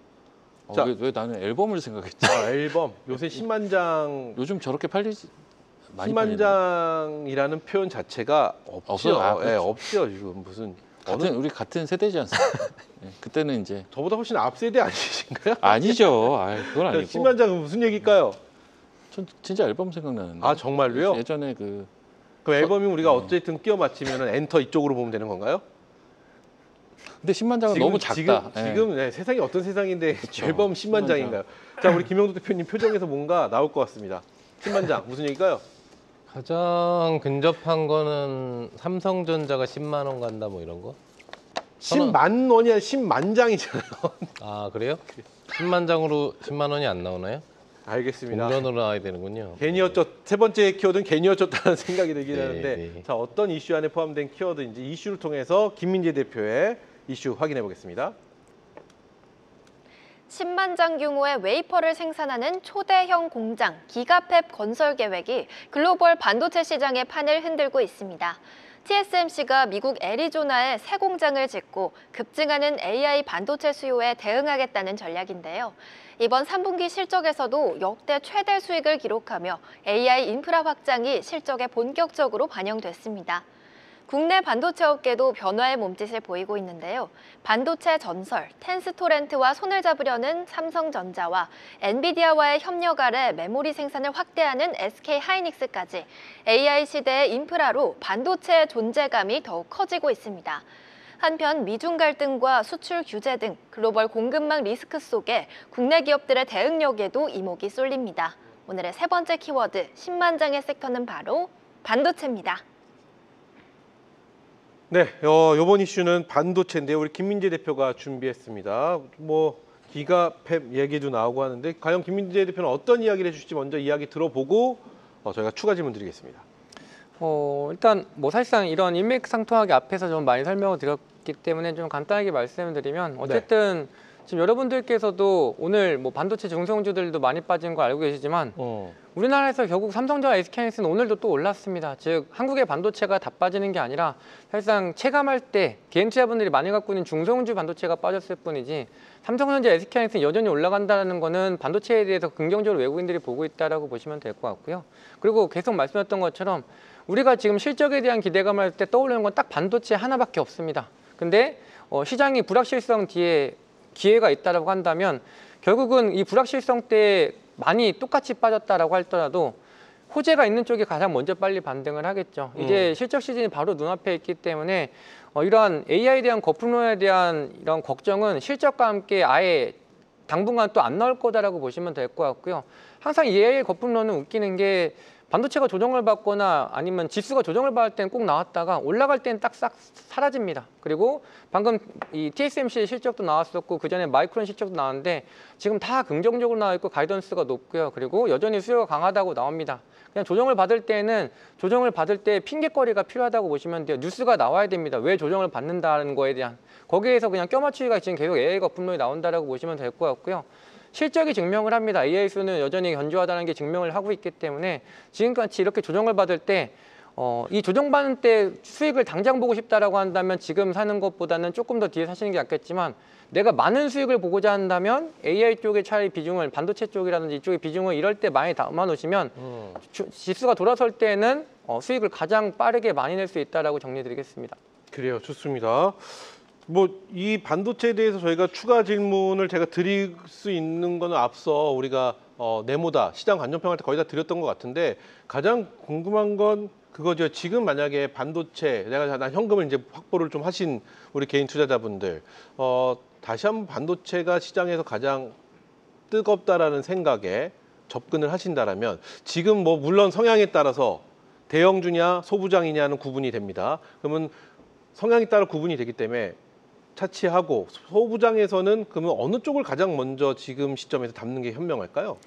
자. 왜 나는 앨범을 생각했지? 앨범 요새 10만 장 요즘 저렇게 팔리지 많이 10만 장이라는 표현 자체가 없죠. 없어요? 아, 그렇죠. 없죠. 지금 무슨 우리 같은 세대지 않습니까? 네, 그때는 이제 저보다 훨씬 앞 세대 아니신가요? 아니죠. 그건 아니고. 10만 장은 무슨 얘기일까요? 전 진짜 앨범 생각나는데. 아, 정말로요? 예전에 그럼 앨범이 우리가 어쨌든 끼워 맞추면 엔터 이쪽으로 보면 되는 건가요? 근데 10만 장은 너무 작다. 지금 네, 세상이 어떤 세상인데 그쵸. 앨범 10만 10만 장인가요? 자, 우리 김영도 대표님 표정에서 뭔가 나올 것 같습니다. 10만 장 무슨 얘기일까요? 가장 근접한 거는 삼성전자가 10만 원 간다 뭐 이런 거? 10만 원이 아니라 10만 장이잖아요. 아 그래요? 10만 장으로 10만 원이 안 나오나요? 알겠습니다. 동전으로 나와야 되는군요. 괜히 세 번째 키워드는 괜히 어쩌다는 생각이 들긴 네, 하는데 네. 자, 어떤 이슈 안에 포함된 키워드인지 이슈를 통해서 김민재 대표의 이슈 확인해 보겠습니다. 10만 장 규모의 웨이퍼를 생산하는 초대형 공장 기가팹 건설 계획이 글로벌 반도체 시장의 판을 흔들고 있습니다. TSMC가 미국 애리조나에 새 공장을 짓고 급증하는 AI 반도체 수요에 대응하겠다는 전략인데요. 이번 3분기 실적에서도 역대 최대 수익을 기록하며 AI 인프라 확장이 실적에 본격적으로 반영됐습니다. 국내 반도체 업계도 변화의 몸짓을 보이고 있는데요. 반도체 전설, 텐스토렌트와 손을 잡으려는 삼성전자와 엔비디아와의 협력 아래 메모리 생산을 확대하는 SK하이닉스까지 AI 시대의 인프라로 반도체의 존재감이 더욱 커지고 있습니다. 한편 미중 갈등과 수출 규제 등 글로벌 공급망 리스크 속에 국내 기업들의 대응력에도 이목이 쏠립니다. 오늘의 세 번째 키워드, 10만 장의 섹터는 바로 반도체입니다. 네, 이번 이슈는 반도체인데 우리 김민재 대표가 준비했습니다. 뭐 기가팹 얘기도 나오고 하는데 과연 김민재 대표는 어떤 이야기를 해주실지 먼저 이야기 들어보고 저희가 추가 질문 드리겠습니다. 일단 뭐 사실상 이런 일맥상통하게 앞에서 좀 많이 설명을 드렸기 때문에 좀 간단하게 말씀을 드리면 어쨌든 지금 여러분들께서도 오늘 뭐 반도체 중소형주들도 많이 빠진 거 알고 계시지만 우리나라에서 결국 삼성전자, SK하이닉스는 오늘도 또 올랐습니다. 즉 한국의 반도체가 다 빠지는 게 아니라 사실상 체감할 때 개인 투자분들이 많이 갖고 있는 중소형주 반도체가 빠졌을 뿐이지 삼성전자, SK하이닉스는 여전히 올라간다는 거는 반도체에 대해서 긍정적으로 외국인들이 보고 있다라고 보시면 될 것 같고요. 그리고 계속 말씀드렸던 것처럼 우리가 지금 실적에 대한 기대감을 할 때 떠오르는 건 딱 반도체 하나밖에 없습니다. 근데 시장이 불확실성 뒤에 기회가 있다라고 한다면 결국은 이 불확실성 때 많이 똑같이 빠졌다라고 할더라도 호재가 있는 쪽이 가장 먼저 빨리 반등을 하겠죠. 이제 실적 시즌이 바로 눈앞에 있기 때문에 이러한 AI에 대한 거품론에 대한 이런 걱정은 실적과 함께 아예 당분간 또 안 나올 거다라고 보시면 될 것 같고요. 항상 이 AI 거품론은 웃기는 게 반도체가 조정을 받거나 아니면 지수가 조정을 받을 때는 꼭 나왔다가 올라갈 때는 딱 싹 사라집니다. 그리고 방금 이 TSMC의 실적도 나왔었고 그 전에 마이크론 실적도 나왔는데 지금 다 긍정적으로 나와 있고 가이던스가 높고요. 그리고 여전히 수요가 강하다고 나옵니다. 그냥 조정을 받을 때는 조정을 받을 때 핑계거리가 필요하다고 보시면 돼요. 뉴스가 나와야 됩니다. 왜 조정을 받는다는 거에 대한 거기에서 그냥 껴맞추기가 지금 계속 AI 거품론이 나온다라고 보시면 될 것 같고요. 실적이 증명을 합니다. AI 수는 여전히 견조하다는 게 증명을 하고 있기 때문에 지금까지 이렇게 조정을 받을 때 이 조정받는 때 수익을 당장 보고 싶다라고 한다면 지금 사는 것보다는 조금 더 뒤에 사시는 게 낫겠지만 내가 많은 수익을 보고자 한다면 AI 쪽의 차라리 비중을 반도체 쪽이라든지 이쪽의 비중을 이럴 때 많이 담아 놓으시면 지수가 돌아설 때는 수익을 가장 빠르게 많이 낼 수 있다라고 정리드리겠습니다. 그래요. 좋습니다. 뭐 이 반도체에 대해서 저희가 추가 질문을 제가 드릴 수 있는 거는 앞서 우리가 네모다 시장 관전평할 때 거의 다 드렸던 것 같은데 가장 궁금한 건 그거죠. 지금 만약에 반도체 내가 현금을 이제 확보를 좀 하신 우리 개인 투자자분들 다시 한번 반도체가 시장에서 가장 뜨겁다라는 생각에 접근을 하신다라면 지금 뭐 물론 성향에 따라서 대형주냐 소부장이냐는 구분이 됩니다. 그러면 성향에 따라 구분이 되기 때문에 차치하고 소부장에서는 그러면 어느 쪽을 가장 먼저 지금 시점에서 담는 게 현명할까요?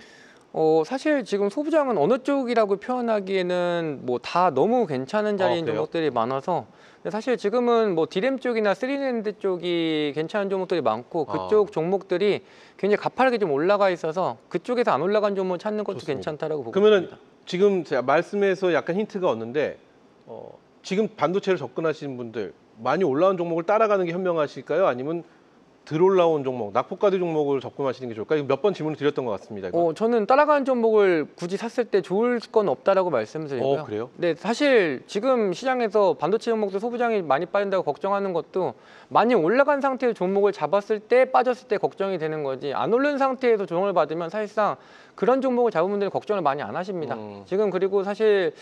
사실 지금 소부장은 어느 쪽이라고 표현하기에는 뭐 다 너무 괜찮은 자리인 그래요? 종목들이 많아서 근데 사실 지금은 뭐 디램 쪽이나 3랜드 쪽이 괜찮은 종목들이 많고 그쪽 종목들이 굉장히 가파르게 좀 올라가 있어서 그쪽에서 안 올라간 종목 찾는 것도 좋습니다. 괜찮다라고 보고 그러면은 있습니다. 지금 제가 말씀에서 약간 힌트가 왔는데 지금 반도체를 접근하시는 분들 많이 올라온 종목을 따라가는 게 현명하실까요? 아니면 들 올라온 종목, 낙폭과대 종목을 접근하시는 게 좋을까요? 몇 번 질문을 드렸던 것 같습니다. 이거. 저는 따라가는 종목을 굳이 샀을 때 좋을 건 없다라고 말씀드리고요. 그래요? 네, 사실 지금 시장에서 반도체 종목들 소부장이 많이 빠진다고 걱정하는 것도 많이 올라간 상태에서 종목을 잡았을 때 빠졌을 때 걱정이 되는 거지 안 오른 상태에서 조정을 받으면 사실상 그런 종목을 잡은 분들은 걱정을 많이 안 하십니다. 지금 그리고 사실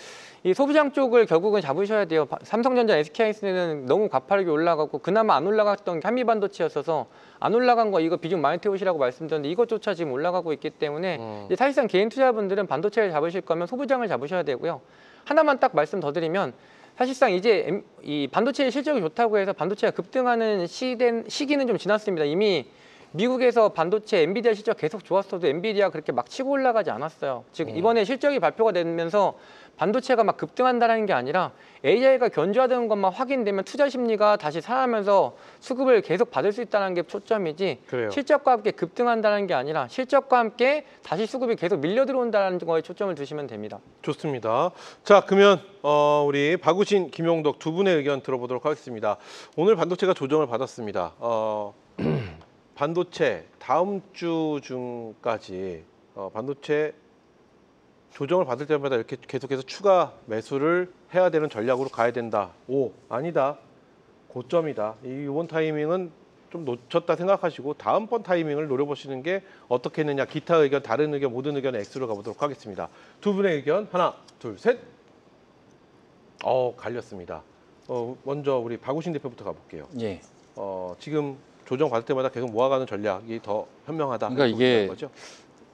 이 소부장 쪽을 결국은 잡으셔야 돼요. 삼성전자, SK하이닉스는 너무 가파르게 올라가고 그나마 안 올라갔던 게 한미반도체였어서 안 올라간 거 이거 비중 많이 태우시라고 말씀드렸는데 이것조차 지금 올라가고 있기 때문에 이제 사실상 개인 투자분들은 반도체를 잡으실 거면 소부장을 잡으셔야 되고요. 하나만 딱 말씀 더 드리면 사실상 이제 이 반도체의 실적이 좋다고 해서 반도체가 급등하는 시기는 좀 지났습니다. 이미 미국에서 반도체 엔비디아 실적 계속 좋았어도 엔비디아가 그렇게 막 치고 올라가지 않았어요. 즉 이번에 실적이 발표가 되면서 반도체가 막 급등한다는 게 아니라 AI가 견조하다는 것만 확인되면 투자 심리가 다시 살아나면서 수급을 계속 받을 수 있다는 게 초점이지 그래요. 실적과 함께 급등한다는 게 아니라 실적과 함께 다시 수급이 계속 밀려 들어온다는 거에 초점을 두시면 됩니다. 좋습니다. 자, 그러면 우리 박우신, 김용덕 두 분의 의견 들어보도록 하겠습니다. 오늘 반도체가 조정을 받았습니다. 반도체 다음 주 중까지 반도체 조정을 받을 때마다 이렇게 계속해서 추가 매수를 해야 되는 전략으로 가야 된다. 아니다. 고점이다. 이번 타이밍은 좀 놓쳤다 생각하시고 다음번 타이밍을 노려보시는 게 어떻겠느냐. 기타 의견, 다른 의견, 모든 의견 X로 가보도록 하겠습니다. 두 분의 의견 하나, 둘, 셋. 갈렸습니다. 먼저 우리 박우신 대표부터 가볼게요. 예. 지금 조정 받을 때마다 계속 모아가는 전략이 더 현명하다. 그러니까 이게 거죠?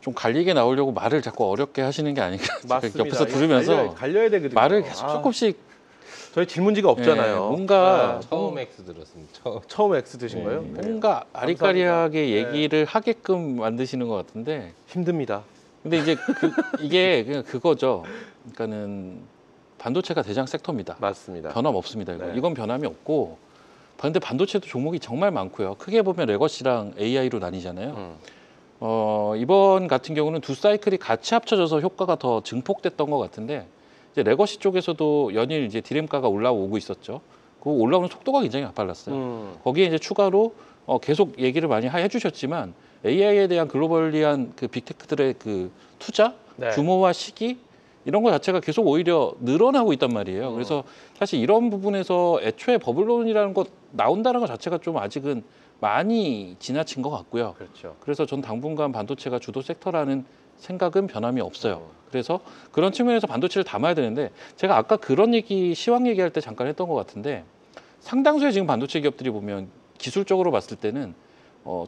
좀 갈리게 나오려고 말을 자꾸 어렵게 하시는 게 아닌가. 맞습니다. 옆에서 들으면서 갈려야 되거든요. 말을 계속 조금씩 저희 질문지가 없잖아요. 뭔가 처음 X 들었습니다. 처음 X 드신 거예요? 뭔가 아리까리하게 얘기를 하게끔 만드시는 것 같은데 힘듭니다. 근데 이제 이게 그냥 그거죠. 그러니까는 반도체가 대장 섹터입니다. 맞습니다. 변함 없습니다. 네. 이건 변함이 없고 근데 반도체도 종목이 정말 많고요. 크게 보면 레거시랑 AI로 나뉘잖아요. 이번 같은 경우는 두 사이클이 같이 합쳐져서 효과가 더 증폭됐던 것 같은데 이제 레거시 쪽에서도 연일 이제 디램가가 올라오고 있었죠. 그 올라오는 속도가 굉장히 빨랐어요. 거기에 이제 추가로 계속 얘기를 많이 해주셨지만 AI에 대한 글로벌리한 그 빅테크들의 그 투자 네. 규모와 시기 이런 것 자체가 계속 오히려 늘어나고 있단 말이에요. 그래서 사실 이런 부분에서 애초에 버블론이라는 것 나온다는 것 자체가 좀 아직은 많이 지나친 것 같고요. 그렇죠. 그래서 전 당분간 반도체가 주도 섹터라는 생각은 변함이 없어요. 그래서 그런 측면에서 반도체를 담아야 되는데 제가 아까 그런 얘기 시황 얘기할 때 잠깐 했던 것 같은데 상당수의 지금 반도체 기업들이 보면 기술적으로 봤을 때는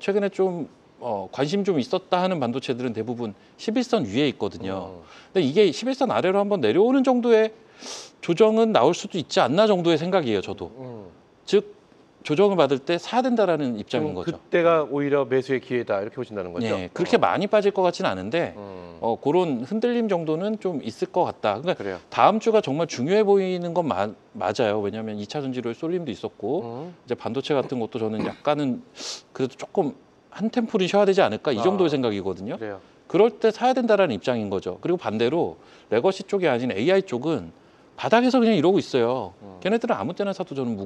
최근에 좀 관심 좀 있었다 하는 반도체들은 대부분 11선 위에 있거든요. 근데 이게 11선 아래로 한번 내려오는 정도의 조정은 나올 수도 있지 않나 정도의 생각이에요, 저도. 즉 조정을 받을 때 사야 된다라는 입장인 거죠. 그때가 오히려 매수의 기회다 이렇게 보신다는 거죠. 네, 그렇게 많이 빠질 것 같지는 않은데 그런 흔들림 정도는 좀 있을 것 같다. 그러니까 그래요. 다음 주가 정말 중요해 보이는 건 맞아요. 왜냐하면 2차 전지로의 쏠림도 있었고 이제 반도체 같은 것도 저는 약간은 그래도 조금 한 템포는 쉬어야 되지 않을까 이 정도의 생각이거든요. 그래요. 그럴 때 사야 된다라는 입장인 거죠. 그리고 반대로 레거시 쪽이 아닌 AI 쪽은 바닥에서 그냥 이러고 있어요. 걔네들은 아무 때나 사도 저는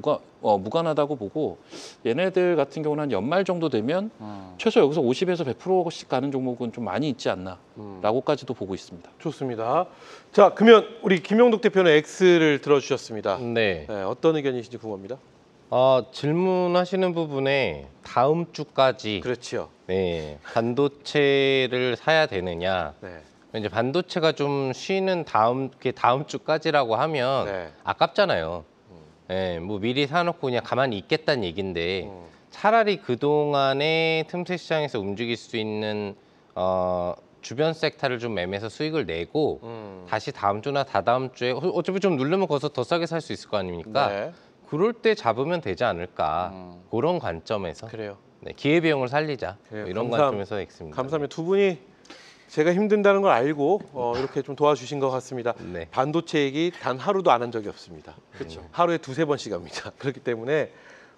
무관하다고 보고 얘네들 같은 경우는 한 연말 정도 되면 최소 여기서 50에서 100%씩 가는 종목은 좀 많이 있지 않나라고까지도 보고 있습니다. 좋습니다. 자, 그러면 우리 김용덕 대표는 X를 들어주셨습니다. 네. 네, 어떤 의견이신지 궁금합니다. 질문하시는 부분에 다음 주까지 그렇지요. 네, 반도체를 사야 되느냐. 네. 이제 반도체가 좀 쉬는 다음 주까지라고 하면 네. 아깝잖아요. 네, 뭐 미리 사놓고 그냥 가만히 있겠다는 얘긴데 음. 차라리 그 동안에 틈새 시장에서 움직일 수 있는 주변 섹터를 좀 매매해서 수익을 내고 다시 다음 주나 다다음 주에 어차피 좀 누르면 거기서 더 싸게 살 수 있을 거 아닙니까? 네. 그럴 때 잡으면 되지 않을까. 그런 관점에서 그래요. 네, 기회비용을 살리자. 그래요. 뭐 이런 감사합니다. 관점에서 X입니다. 감사합니다. 두 분이 제가 힘든다는 걸 알고 이렇게 좀 도와주신 것 같습니다. 네. 반도체 얘기 단 하루도 안 한 적이 없습니다. 그렇죠. 하루에 두세 번씩 합니다. 그렇기 때문에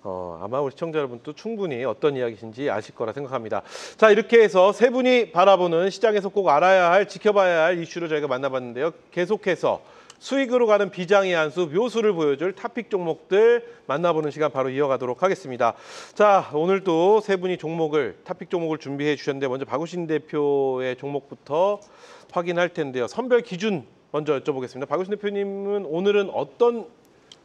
아마 우리 시청자 여러분도 충분히 어떤 이야기신지 아실 거라 생각합니다. 자, 이렇게 해서 세 분이 바라보는 시장에서 꼭 알아야 할, 지켜봐야 할 이슈를 저희가 만나봤는데요. 계속해서 수익으로 가는 비장의 한수, 묘수를 보여줄 탑픽 종목들 만나보는 시간 바로 이어가도록 하겠습니다. 자, 오늘도 세 분이 탑픽 종목을 준비해 주셨는데 먼저 박우신 대표의 종목부터 확인할 텐데요. 선별 기준 먼저 여쭤보겠습니다. 박우신 대표님은 오늘은 어떤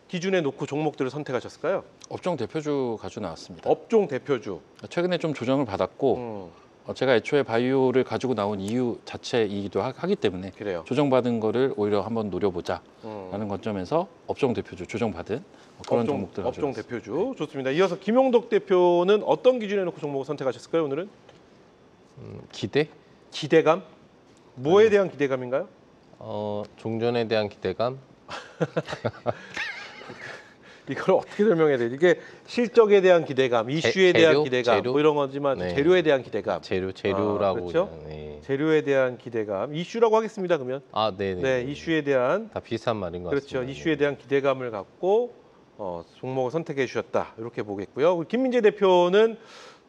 기준에 놓고 종목들을 선택하셨을까요? 업종 대표주 가지고 나왔습니다. 업종 대표주. 최근에 좀 조정을 받았고 제가 애초에 바이오를 가지고 나온 이유 자체이기도 하기 때문에 그래요. 조정받은 거를 오히려 한번 노려보자라는 관점에서 업종 대표주 조정받은 그런 종목들 업종 대표주 좋습니다. 이어서 김용덕 대표는 어떤 기준에 놓고 종목을 선택하셨을까요? 오늘은 기대? 기대감? 뭐에 대한 기대감인가요? 종전에 대한 기대감? 이걸 어떻게 설명해야 되지? 이게 실적에 대한 기대감, 이슈에 대한 기대감, 재료? 뭐 이런 거지만 네. 재료에 대한 기대감. 재료라고. 그렇죠? 네. 재료에 대한 기대감, 이슈라고 하겠습니다. 그러면 네네. 네, 이슈에 대한 다 비슷한 말인 것 그렇죠. 같습니다. 이슈에 대한 기대감을 갖고 종목을 선택해 주셨다. 이렇게 보겠고요. 우리 김민재 대표는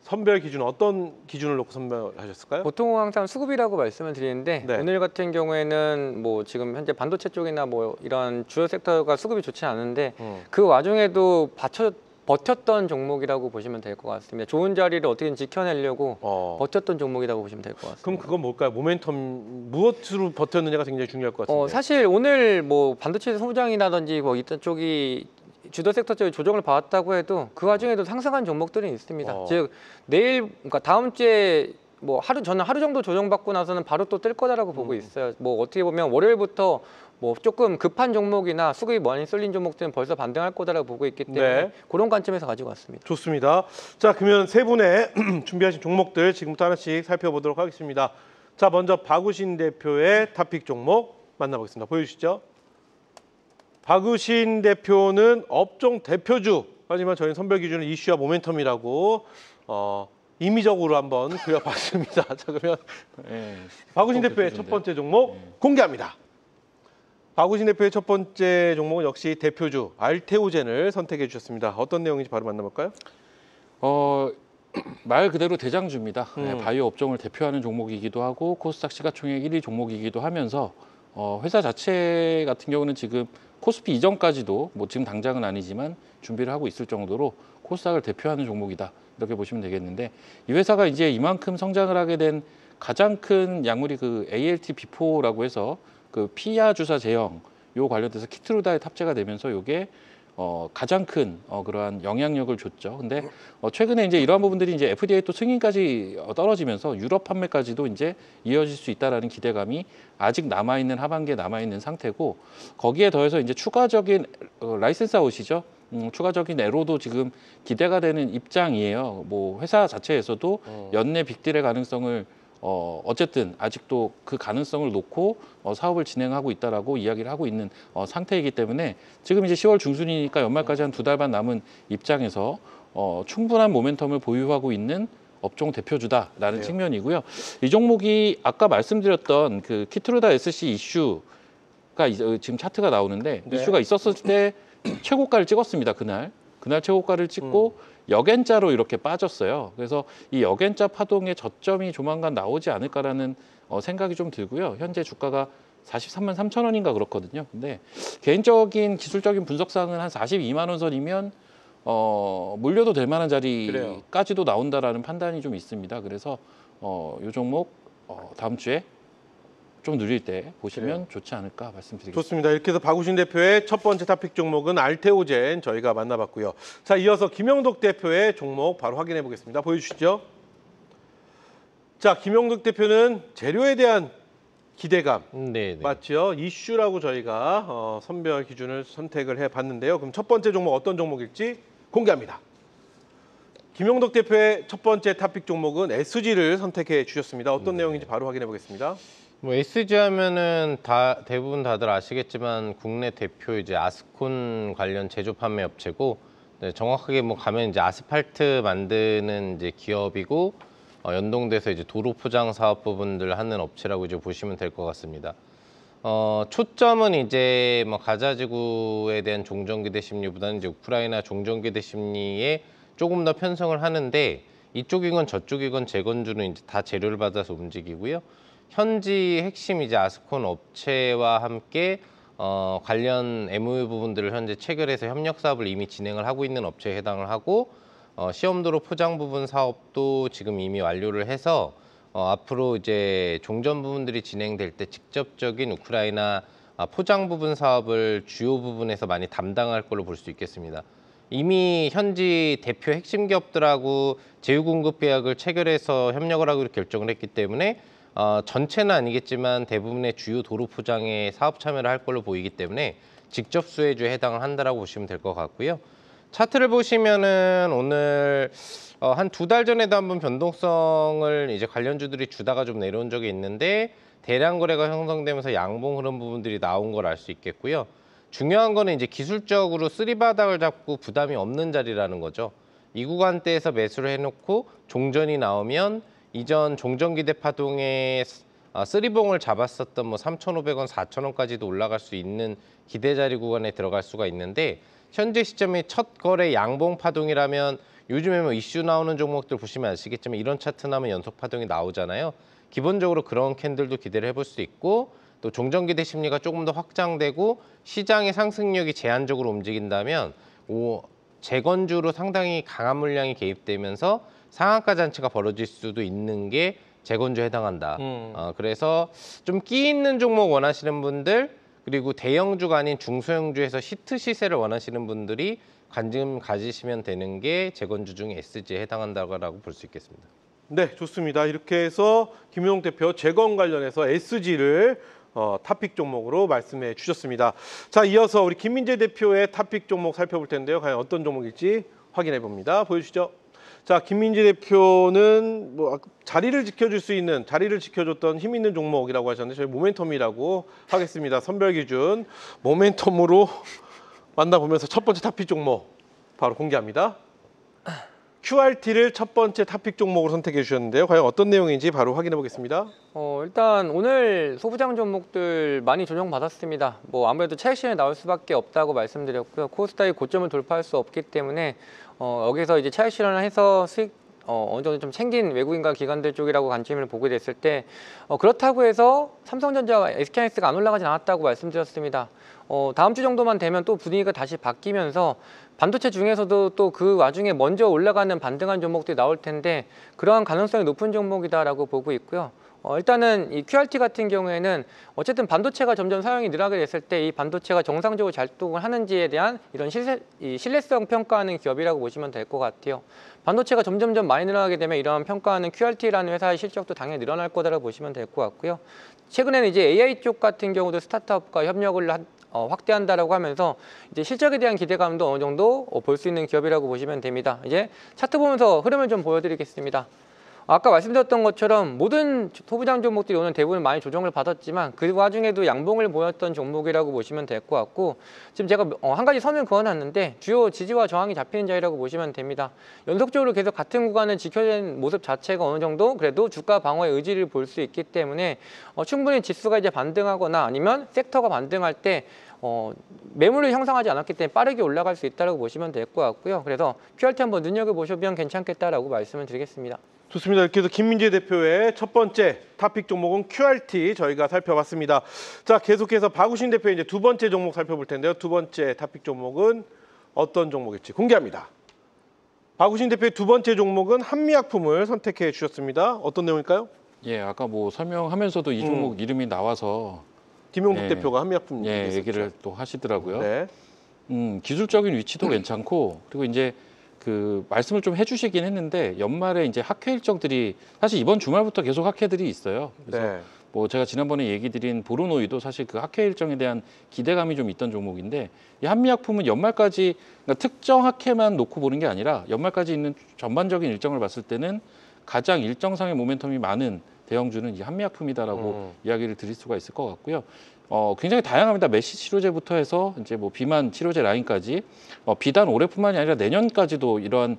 선별 기준 어떤 기준을 놓고 선별하셨을까요? 보통 항상 수급이라고 말씀을 드리는데 네. 오늘 같은 경우에는 뭐 지금 현재 반도체 쪽이나 뭐 이런 주요 섹터가 수급이 좋지 않은데 그 와중에도 버텼던 종목이라고 보시면 될 것 같습니다. 좋은 자리를 어떻게든 지켜내려고 버텼던 종목이라고 보시면 될 것 같습니다. 그럼 그건 뭘까요? 모멘텀 무엇으로 버텼느냐가 굉장히 중요할 것 같은데. 사실 오늘 뭐 반도체 소부장이라든지 뭐 이런 쪽이 주도 섹터 쪽에 조정을 받았다고 해도 그 와중에도 상승한 종목들이 있습니다. 즉 내일 그러니까 다음 주에 뭐 저는 하루 정도 조정받고 나서는 바로 또 뜰 거다라고 보고 있어요. 뭐 어떻게 보면 월요일부터 뭐 조금 급한 종목이나 수급이 많이 쏠린 종목들은 벌써 반등할 거다라고 보고 있기 때문에 네. 그런 관점에서 가지고 왔습니다. 좋습니다. 자, 그러면 세 분의 준비하신 종목들 지금부터 하나씩 살펴보도록 하겠습니다. 자, 먼저 박우신 대표의 탑픽 종목 만나보겠습니다. 보여주시죠. 박우신 대표는 업종 대표주, 하지만 저희는 선별 기준은 이슈와 모멘텀이라고 임의적으로 한번 그려봤습니다. 자, 그러면 박우신 대표의 첫 번째 종목 공개합니다. 박우신 대표의 첫 번째 종목은 역시 대표주 알테오젠을 선택해 주셨습니다. 어떤 내용인지 바로 만나볼까요? 말 그대로 대장주입니다. 바이오 업종을 대표하는 종목이기도 하고 코스닥 시가총액 1위 종목이기도 하면서 회사 자체 같은 경우는 지금 코스피 이전까지도 뭐 지금 당장은 아니지만 준비를 하고 있을 정도로 코스닥을 대표하는 종목이다. 이렇게 보시면 되겠는데 이 회사가 이제 이만큼 성장을 하게 된 가장 큰 약물이 그 ALT-B4라고 해서 그 피하 주사 제형 요 관련돼서 키트루다에 탑재가 되면서 요게 가장 큰 그러한 영향력을 줬죠. 근데 최근에 이제 이러한 부분들이 이제 FDA 또 승인까지 떨어지면서 유럽 판매까지도 이제 이어질 수 있다라는 기대감이 아직 남아 있는 하반기에 남아 있는 상태고 거기에 더해서 이제 추가적인 라이센스 아웃이죠. 추가적인 애로도 지금 기대가 되는 입장이에요. 뭐 회사 자체에서도 연내 빅딜의 가능성을 어쨌든 아직도 그 가능성을 놓고 사업을 진행하고 있다라고 이야기를 하고 있는 상태이기 때문에 지금 이제 10월 중순이니까 연말까지 한 2달 반 남은 입장에서 충분한 모멘텀을 보유하고 있는 업종 대표주다라는 측면이고요. 이 종목이 아까 말씀드렸던 그 키트루다 SC 이슈가 지금 차트가 나오는데 이슈가 있었을 때 최고가를 찍었습니다. 그날 최고가를 찍고 역N자로 이렇게 빠졌어요. 그래서 이 역N자 파동의 저점이 조만간 나오지 않을까라는 생각이 좀 들고요. 현재 주가가 43만 3천 원인가 그렇거든요. 근데 개인적인 기술적인 분석상은 한 42만 원 선이면 물려도 될 만한 자리까지도 나온다라는 판단이 좀 있습니다. 그래서 이 종목 다음 주에 좀 누릴 때 보시면 좋지 않을까 말씀드리겠습니다. 좋습니다. 이렇게 해서 박우신 대표의 첫 번째 토픽 종목은 알테오젠 저희가 만나봤고요. 자, 이어서 김영덕 대표의 종목 바로 확인해 보겠습니다. 보여주시죠. 자, 김영덕 대표는 재료에 대한 기대감 네, 네. 맞죠? 이슈라고 저희가 선별 기준을 선택을 해봤는데요. 그럼 첫 번째 종목 어떤 종목일지 공개합니다. 김영덕 대표의 첫 번째 토픽 종목은 SG를 선택해 주셨습니다. 어떤 내용인지 바로 확인해 보겠습니다. 뭐 SG 하면은 대부분 다들 아시겠지만 국내 대표 이제 아스콘 관련 제조 판매 업체고, 네, 정확하게 뭐 가면 이제 아스팔트 만드는 이제 기업이고, 연동돼서 이제 도로 포장 사업 부분들 하는 업체라고 이제 보시면 될 것 같습니다. 초점은 이제 뭐 가자지구에 대한 종전기대 심리보다는 이제 우크라이나 종전기대 심리에 조금 더 편성을 하는데, 이쪽이건 저쪽이건 재건주는 이제 다 재료를 받아서 움직이고요. 현지 핵심 이제 아스콘 업체와 함께 관련 MOU 부분들을 현재 체결해서 협력 사업을 이미 진행을 하고 있는 업체에 해당을 하고, 시험도로 포장 부분 사업도 지금 이미 완료를 해서 앞으로 이제 종전 부분들이 진행될 때 직접적인 우크라이나 포장 부분 사업을 주요 부분에서 많이 담당할 걸로 볼 수 있겠습니다. 이미 현지 대표 핵심 기업들하고 제휴 공급 계약을 체결해서 협력을 하기로 결정을 했기 때문에 전체는 아니겠지만 대부분의 주요 도로 포장에 사업 참여를 할 걸로 보이기 때문에 직접 수혜주에 해당을 한다라고 보시면 될 것 같고요. 차트를 보시면은 오늘 한 2달 전에도 한번 변동성을 이제 관련주들이 주다가 좀 내려온 적이 있는데, 대량 거래가 형성되면서 양봉 흐름 부분들이 나온 걸 알 수 있겠고요. 중요한 거는 이제 기술적으로 쓰리바닥을 잡고 부담이 없는 자리라는 거죠. 이 구간대에서 매수를 해놓고 종전이 나오면 이전 종전기대 파동에 쓰리봉을 잡았었던 뭐 3,500원, 4,000원까지도 올라갈 수 있는 기대 자리 구간에 들어갈 수가 있는데, 현재 시점이 첫 거래 양봉 파동이라면 요즘에 뭐 이슈 나오는 종목들 보시면 아시겠지만 이런 차트 나면 연속 파동이 나오잖아요. 기본적으로 그런 캔들도 기대를 해볼 수 있고, 또 종전기대 심리가 조금 더 확장되고 시장의 상승력이 제한적으로 움직인다면 재건주로 상당히 강한 물량이 개입되면서 상한가 잔치가 벌어질 수도 있는 게 재건주에 해당한다. 그래서 좀 끼 있는 종목 원하시는 분들, 그리고 대형주가 아닌 중소형주에서 히트 시세를 원하시는 분들이 관심 가지시면 되는 게 재건주 중에 SG에 해당한다고 볼 수 있겠습니다. 네, 좋습니다. 이렇게 해서 김용 대표 재건 관련해서 SG를 토픽 종목으로 말씀해 주셨습니다. 자, 이어서 우리 김민재 대표의 토픽 종목 살펴볼 텐데요. 과연 어떤 종목일지 확인해 봅니다. 보여주시죠. 자, 김민재 대표는 뭐 자리를 지켜줬던 힘 있는 종목이라고 하셨는데 저희 모멘텀이라고 하겠습니다. 선별 기준 모멘텀으로 만나보면서 첫 번째 토픽 종목 바로 공개합니다. QRT를 첫 번째 토픽 종목으로 선택해 주셨는데요. 과연 어떤 내용인지 바로 확인해 보겠습니다. 일단 오늘 소부장 종목들 많이 조정받았습니다. 뭐 아무래도 차익 실현이 나올 수밖에 없다고 말씀드렸고요. 코스닥이 고점을 돌파할 수 없기 때문에 여기서 이제 차익 실현을 해서 수익 어느 정도 좀 챙긴 외국인과 기관들 쪽이라고 관점을 보게 됐을 때 그렇다고 해서 삼성전자와 SK하이닉스가 안 올라가진 않았다고 말씀드렸습니다. 다음 주 정도만 되면 또 분위기가 다시 바뀌면서 반도체 중에서도 또 그 와중에 먼저 올라가는 반등한 종목들이 나올 텐데 그러한 가능성이 높은 종목이다라고 보고 있고요. 일단은 이 QRT 같은 경우에는 어쨌든 반도체가 점점 사용이 늘어나게 됐을 때 이 반도체가 정상적으로 작동을 하는지에 대한 이런 신뢰성 평가하는 기업이라고 보시면 될 것 같아요. 반도체가 점점점 많이 늘어나게 되면 이러한 평가하는 QRT라는 회사의 실적도 당연히 늘어날 거다라고 보시면 될 것 같고요. 최근에는 이제 AI 쪽 같은 경우도 스타트업과 협력을 확대한다라고 하면서 이제 실적에 대한 기대감도 어느 정도 볼 수 있는 기업이라고 보시면 됩니다. 이제 차트 보면서 흐름을 좀 보여드리겠습니다. 아까 말씀드렸던 것처럼 모든 소부장 종목들이 오늘 대부분 많이 조정을 받았지만 그 와중에도 양봉을 보였던 종목이라고 보시면 될 것 같고, 지금 제가 한 가지 선을 그어놨는데 주요 지지와 저항이 잡히는 자리라고 보시면 됩니다. 연속적으로 계속 같은 구간을 지켜낸 모습 자체가 어느 정도 그래도 주가 방어의 의지를 볼 수 있기 때문에 충분히 지수가 이제 반등하거나 아니면 섹터가 반등할 때 매물을 형성하지 않았기 때문에 빠르게 올라갈 수 있다고 보시면 될 것 같고요. 그래서 QRT 한번 눈여겨보시면 괜찮겠다라고 말씀을 드리겠습니다. 좋습니다. 이렇게 해서 김민재 대표의 첫 번째 토픽 종목은 QRT 저희가 살펴봤습니다. 자, 계속해서 박우신 대표의 이제 두 번째 종목 살펴볼 텐데요. 두 번째 토픽 종목은 어떤 종목일지 공개합니다. 박우신 대표의 두 번째 종목은 한미약품을 선택해 주셨습니다. 어떤 내용일까요? 예, 아까 뭐 설명하면서도 이 종목 이름이 나와서 김용국 예. 대표가 한미약품 예, 얘기를 또 하시더라고요. 네. 기술적인 위치도 괜찮고 그리고 이제 그 말씀을 좀 해주시긴 했는데 연말에 이제 학회 일정들이 사실 이번 주말부터 계속 학회들이 있어요. 그래서 네. 뭐 제가 지난번에 얘기 드린 보르노이도 사실 그 학회 일정에 대한 기대감이 좀 있던 종목인데 이 한미약품은 연말까지 그러니까 특정 학회만 놓고 보는 게 아니라 연말까지 있는 전반적인 일정을 봤을 때는 가장 일정상의 모멘텀이 많은 대형주는 이 한미약품이다라고 이야기를 드릴 수가 있을 것 같고요. 굉장히 다양합니다. 메시 치료제부터 해서 이제 뭐 비만 치료제 라인까지 비단 올해뿐만이 아니라 내년까지도 이러한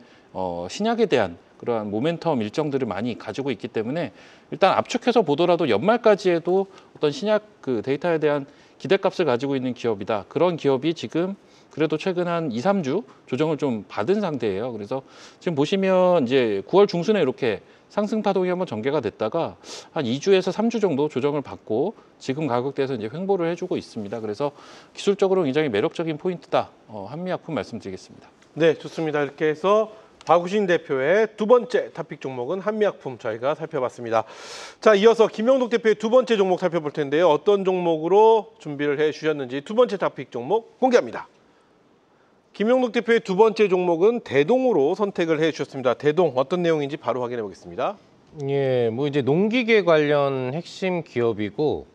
신약에 대한 그러한 모멘텀 일정들을 많이 가지고 있기 때문에 일단 압축해서 보더라도 연말까지 해도 어떤 신약 그 데이터에 대한 기대값을 가지고 있는 기업이다. 그런 기업이 지금 그래도 최근 한 2, 3주 조정을 좀 받은 상태예요. 그래서 지금 보시면 이제 9월 중순에 이렇게 상승 파동이 한번 전개가 됐다가 한 2주에서 3주 정도 조정을 받고 지금 가격대에서 이제 횡보를 해주고 있습니다. 그래서 기술적으로 굉장히 매력적인 포인트다. 한미약품 말씀드리겠습니다. 네, 좋습니다. 이렇게 해서 박우신 대표의 두 번째 탑픽 종목은 한미약품 저희가 살펴봤습니다. 자, 이어서 김영덕 대표의 두 번째 종목 살펴볼 텐데요. 어떤 종목으로 준비를 해주셨는지 두 번째 탑픽 종목 공개합니다. 김영덕 대표의 두 번째 종목은 대동으로 선택을 해주셨습니다. 대동 어떤 내용인지 바로 확인해 보겠습니다. 예, 뭐 이제 농기계 관련 핵심 기업이고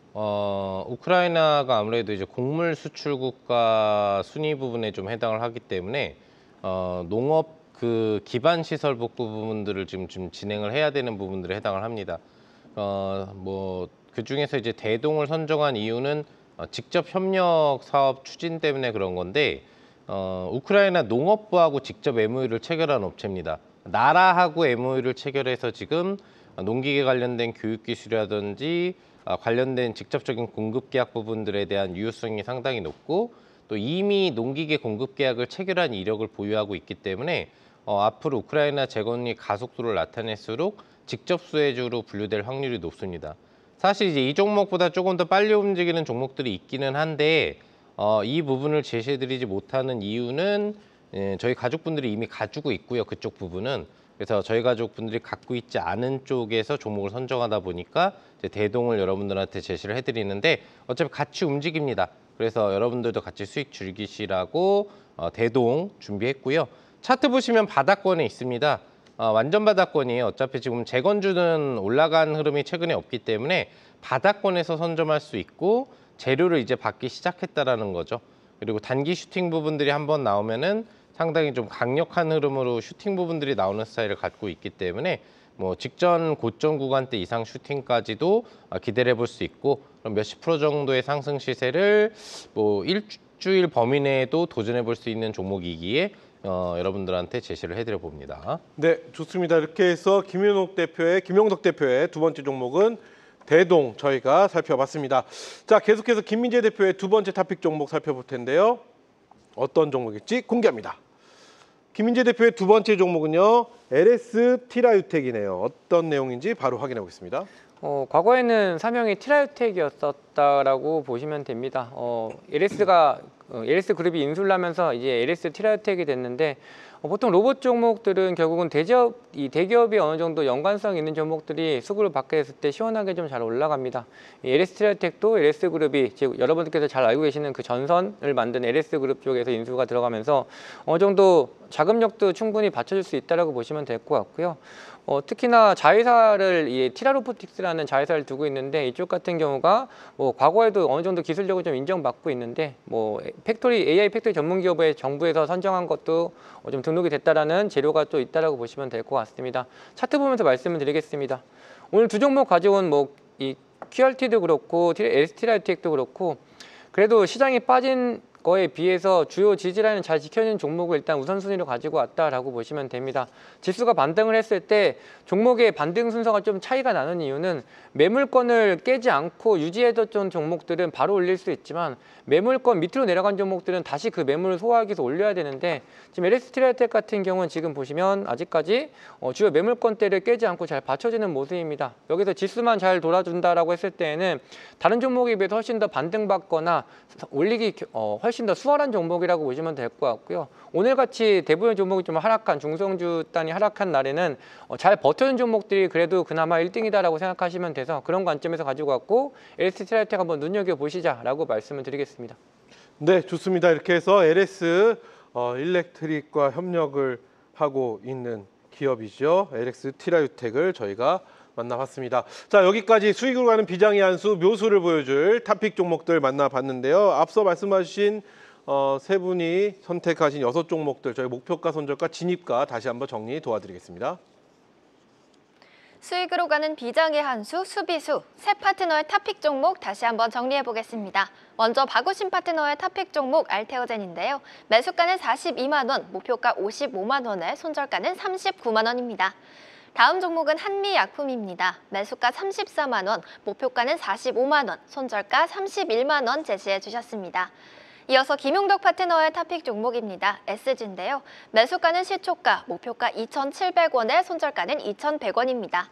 우크라이나가 아무래도 이제 곡물 수출 국가 순위 부분에 좀 해당을 하기 때문에 농업 그 기반 시설 복구 부분들을 지금 진행을 해야 되는 부분들에 해당을 합니다. 뭐 그 중에서 이제 대동을 선정한 이유는 직접 협력 사업 추진 때문에 그런 건데 우크라이나 농업부하고 직접 MOU를 체결한 업체입니다. 나라하고 MOU를 체결해서 지금 농기계 관련된 교육기술이라든지 관련된 직접적인 공급 계약 부분들에 대한 유효성이 상당히 높고 또 이미 농기계 공급 계약을 체결한 이력을 보유하고 있기 때문에 앞으로 우크라이나 재건이 가속도를 나타낼수록 직접 수혜주로 분류될 확률이 높습니다. 사실 이제 이 종목보다 조금 더 빨리 움직이는 종목들이 있기는 한데 이 부분을 제시해드리지 못하는 이유는 저희 가족분들이 이미 가지고 있고요. 그쪽 부분은. 그래서 저희 가족분들이 갖고 있지 않은 쪽에서 종목을 선정하다 보니까 이제 대동을 여러분들한테 제시를 해드리는데 어차피 같이 움직입니다. 그래서 여러분들도 같이 수익 즐기시라고 대동 준비했고요. 차트 보시면 바닥권에 있습니다. 완전 바닥권이에요. 어차피 지금 재건주는 올라간 흐름이 최근에 없기 때문에 바닥권에서 선점할 수 있고 재료를 이제 받기 시작했다라는 거죠. 그리고 단기 슈팅 부분들이 한번 나오면은 상당히 좀 강력한 흐름으로 슈팅 부분들이 나오는 스타일을 갖고 있기 때문에 뭐 직전 고점 구간대 이상 슈팅까지도 기대를 해볼 수 있고 그럼 몇십 프로 정도의 상승 시세를 뭐 일주일 범위 내에도 도전해 볼 수 있는 종목이기에 여러분들한테 제시를 해드려 봅니다. 네, 좋습니다. 이렇게 해서 김영덕 대표의 두 번째 종목은 대동 저희가 살펴봤습니다. 자, 계속해서 김민재 대표의 두 번째 탑픽 종목 살펴볼 텐데요. 어떤 종목일지 공개합니다. 김민재 대표의 두 번째 종목은요. LS 티라유텍이네요. 어떤 내용인지 바로 확인해 보겠습니다. 과거에는 사명이 티라유텍이었었다라고 보시면 됩니다. LS 그룹이 인수를 하면서 이제 LS 티라유텍이 됐는데 보통 로봇 종목들은 결국은 대기업이 어느 정도 연관성 있는 종목들이 수급을 받게 됐을 때 시원하게 좀 잘 올라갑니다. LS 티라유텍도 LS 그룹이 지금 여러분들께서 잘 알고 계시는 그 전선을 만든 LS 그룹 쪽에서 인수가 들어가면서 어느 정도 자금력도 충분히 받쳐줄 수 있다라고 보시면 될 것 같고요. 특히나 자회사를 티라로보틱스라는 자회사를 두고 있는데 이쪽 같은 경우가 뭐 과거에도 어느 정도 기술력을 좀 인정받고 있는데 뭐 AI 팩토리 전문 기업에 정부에서 선정한 것도 좀 등록이 됐다라는 재료가 또 있다라고 보시면 될 것 같습니다. 차트 보면서 말씀을 드리겠습니다. 오늘 두 종목 가져온 뭐 이 QRT도 그렇고 LS티라유텍도 그렇고 그래도 시장이 빠진 거에 비해서 주요 지지라인을 잘 지켜주는 종목을 일단 우선순위로 가지고 왔다라고 보시면 됩니다. 지수가 반등을 했을 때 종목의 반등 순서가 좀 차이가 나는 이유는 매물권을 깨지 않고 유지해뒀던 종목들은 바로 올릴 수 있지만 매물권 밑으로 내려간 종목들은 다시 그 매물을 소화하기 위해서 올려야 되는데 지금 LS티라유텍 같은 경우는 지금 보시면 아직까지 주요 매물권대를 깨지 않고 잘 받쳐지는 모습입니다. 여기서 지수만 잘 돌아준다라고 했을 때에는 다른 종목에 비해서 훨씬 더 반등받거나 올리기 훨씬 훨씬 더 수월한 종목이라고 보시면 될 것 같고요. 오늘같이 대부분 종목이 좀 하락한 중성주 단이 하락한 날에는 잘 버텨준 종목들이 그래도 그나마 1등이다라고 생각하시면 돼서 그런 관점에서 가지고 왔고 LS 트라이오텍 한번 눈여겨보시자라고 말씀을 드리겠습니다. 네, 좋습니다. 이렇게 해서 LS 일렉트릭과 협력을 하고 있는 기업이죠. LS 트라이오텍을 저희가 만나봤습니다. 자, 여기까지 수익으로 가는 비장의 한수 묘수를 보여줄 탑픽 종목들 만나봤는데요. 앞서 말씀하신 세 분이 선택하신 6종목들 저희 목표가, 손절가, 진입가 다시 한번 정리 도와드리겠습니다. 수익으로 가는 비장의 한수, 수비수, 새 파트너의 탑픽 종목 다시 한번 정리해 보겠습니다. 먼저 박우신 파트너의 탑픽 종목 알테오젠인데요. 매수가는 42만 원, 목표가 55만 원에 손절가는 39만 원입니다. 다음 종목은 한미약품입니다. 매수가 34만 원, 목표가는 45만 원, 손절가 31만 원 제시해 주셨습니다. 이어서 김용덕 파트너의 탑픽 종목입니다. SG인데요. 매수가는 시초가, 목표가 2,700원에 손절가는 2,100원입니다.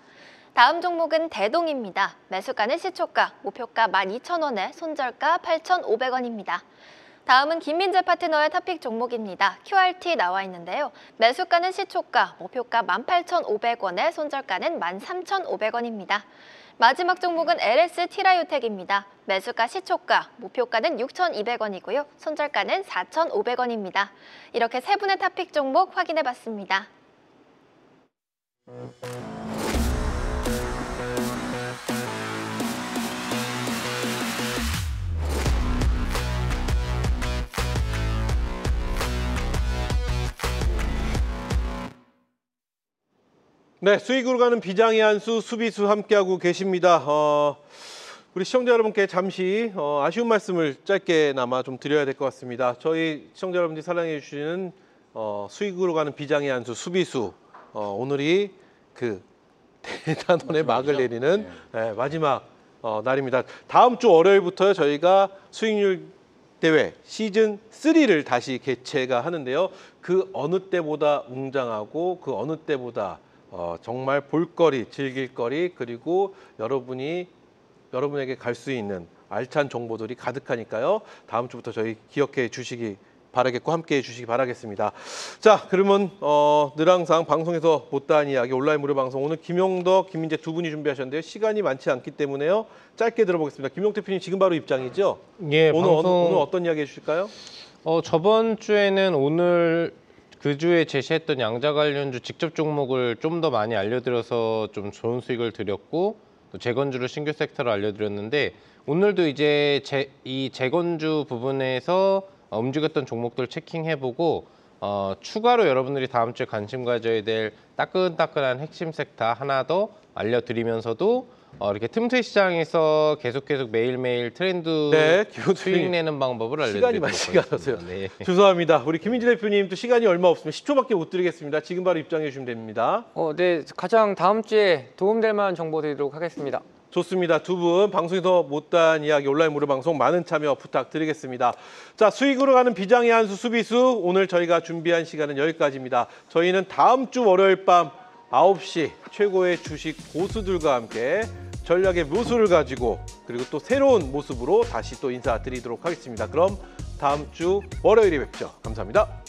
다음 종목은 대동입니다. 매수가는 시초가, 목표가 12,000원에 손절가 8,500원입니다. 다음은 김민재 파트너의 탑픽 종목입니다. QRT 나와 있는데요. 매수가는 시초가, 목표가 18,500원에 손절가는 13,500원입니다. 마지막 종목은 LS 트라이오텍입니다. 매수가 시초가, 목표가는 6,200원이고요. 손절가는 4,500원입니다. 이렇게 세 분의 탑픽 종목 확인해봤습니다. 네, 수익으로 가는 비장의 한수, 수비수 함께하고 계십니다. 우리 시청자 여러분께 잠시 아쉬운 말씀을 짧게나마 좀 드려야 될 것 같습니다. 저희 시청자 여러분들이 사랑해 주시는 수익으로 가는 비장의 한수, 수비수 오늘이 그 대단원의 막을 내리는 마지막 날입니다. 다음 주 월요일부터 저희가 수익률 대회 시즌 3를 다시 개최가 하는데요. 그 어느 때보다 웅장하고 그 어느 때보다 정말 볼거리, 즐길거리, 그리고 여러분에게 갈 수 있는 알찬 정보들이 가득하니까요. 다음 주부터 저희 기억해 주시기 바라겠고 함께해 주시기 바라겠습니다. 자, 그러면 늘 항상 방송에서 못다한 이야기 온라인 무료 방송 오늘 김용덕, 김민재 두 분이 준비하셨는데요. 시간이 많지 않기 때문에요. 짧게 들어보겠습니다. 김용 대표님 지금 바로 입장이죠? 예, 오늘 어떤 이야기 해주실까요? 저번 주에는 그 주에 제시했던 양자 관련주 직접 종목을 좀 더 많이 알려드려서 좀 좋은 수익을 드렸고 또 재건주를 신규 섹터로 알려드렸는데 오늘도 이제 이 재건주 부분에서 움직였던 종목들 체킹해보고 추가로 여러분들이 다음 주에 관심 가져야 될 따끈따끈한 핵심 섹터 하나 더 알려드리면서도 이렇게 틈새 시장에서 계속 매일매일 트렌드 수익 내는 방법을 알려드리도록 시간이 많지가 않아서요. 네. 죄송합니다. 우리 김민재 대표님 또 시간이 얼마 없으면 10초밖에 못 드리겠습니다. 지금 바로 입장해 주시면 됩니다. 네, 가장 다음 주에 도움될 만한 정보 드리도록 하겠습니다. 좋습니다. 두 분 방송에서 못다한 이야기 온라인 무료 방송 많은 참여 부탁드리겠습니다. 자, 수익으로 가는 비장의 한수 수비수 오늘 저희가 준비한 시간은 여기까지입니다. 저희는 다음 주 월요일 밤 9시 최고의 주식 고수들과 함께 전략의 묘수를 가지고 그리고 또 새로운 모습으로 다시 또 인사드리도록 하겠습니다. 그럼 다음 주 월요일에 뵙죠. 감사합니다.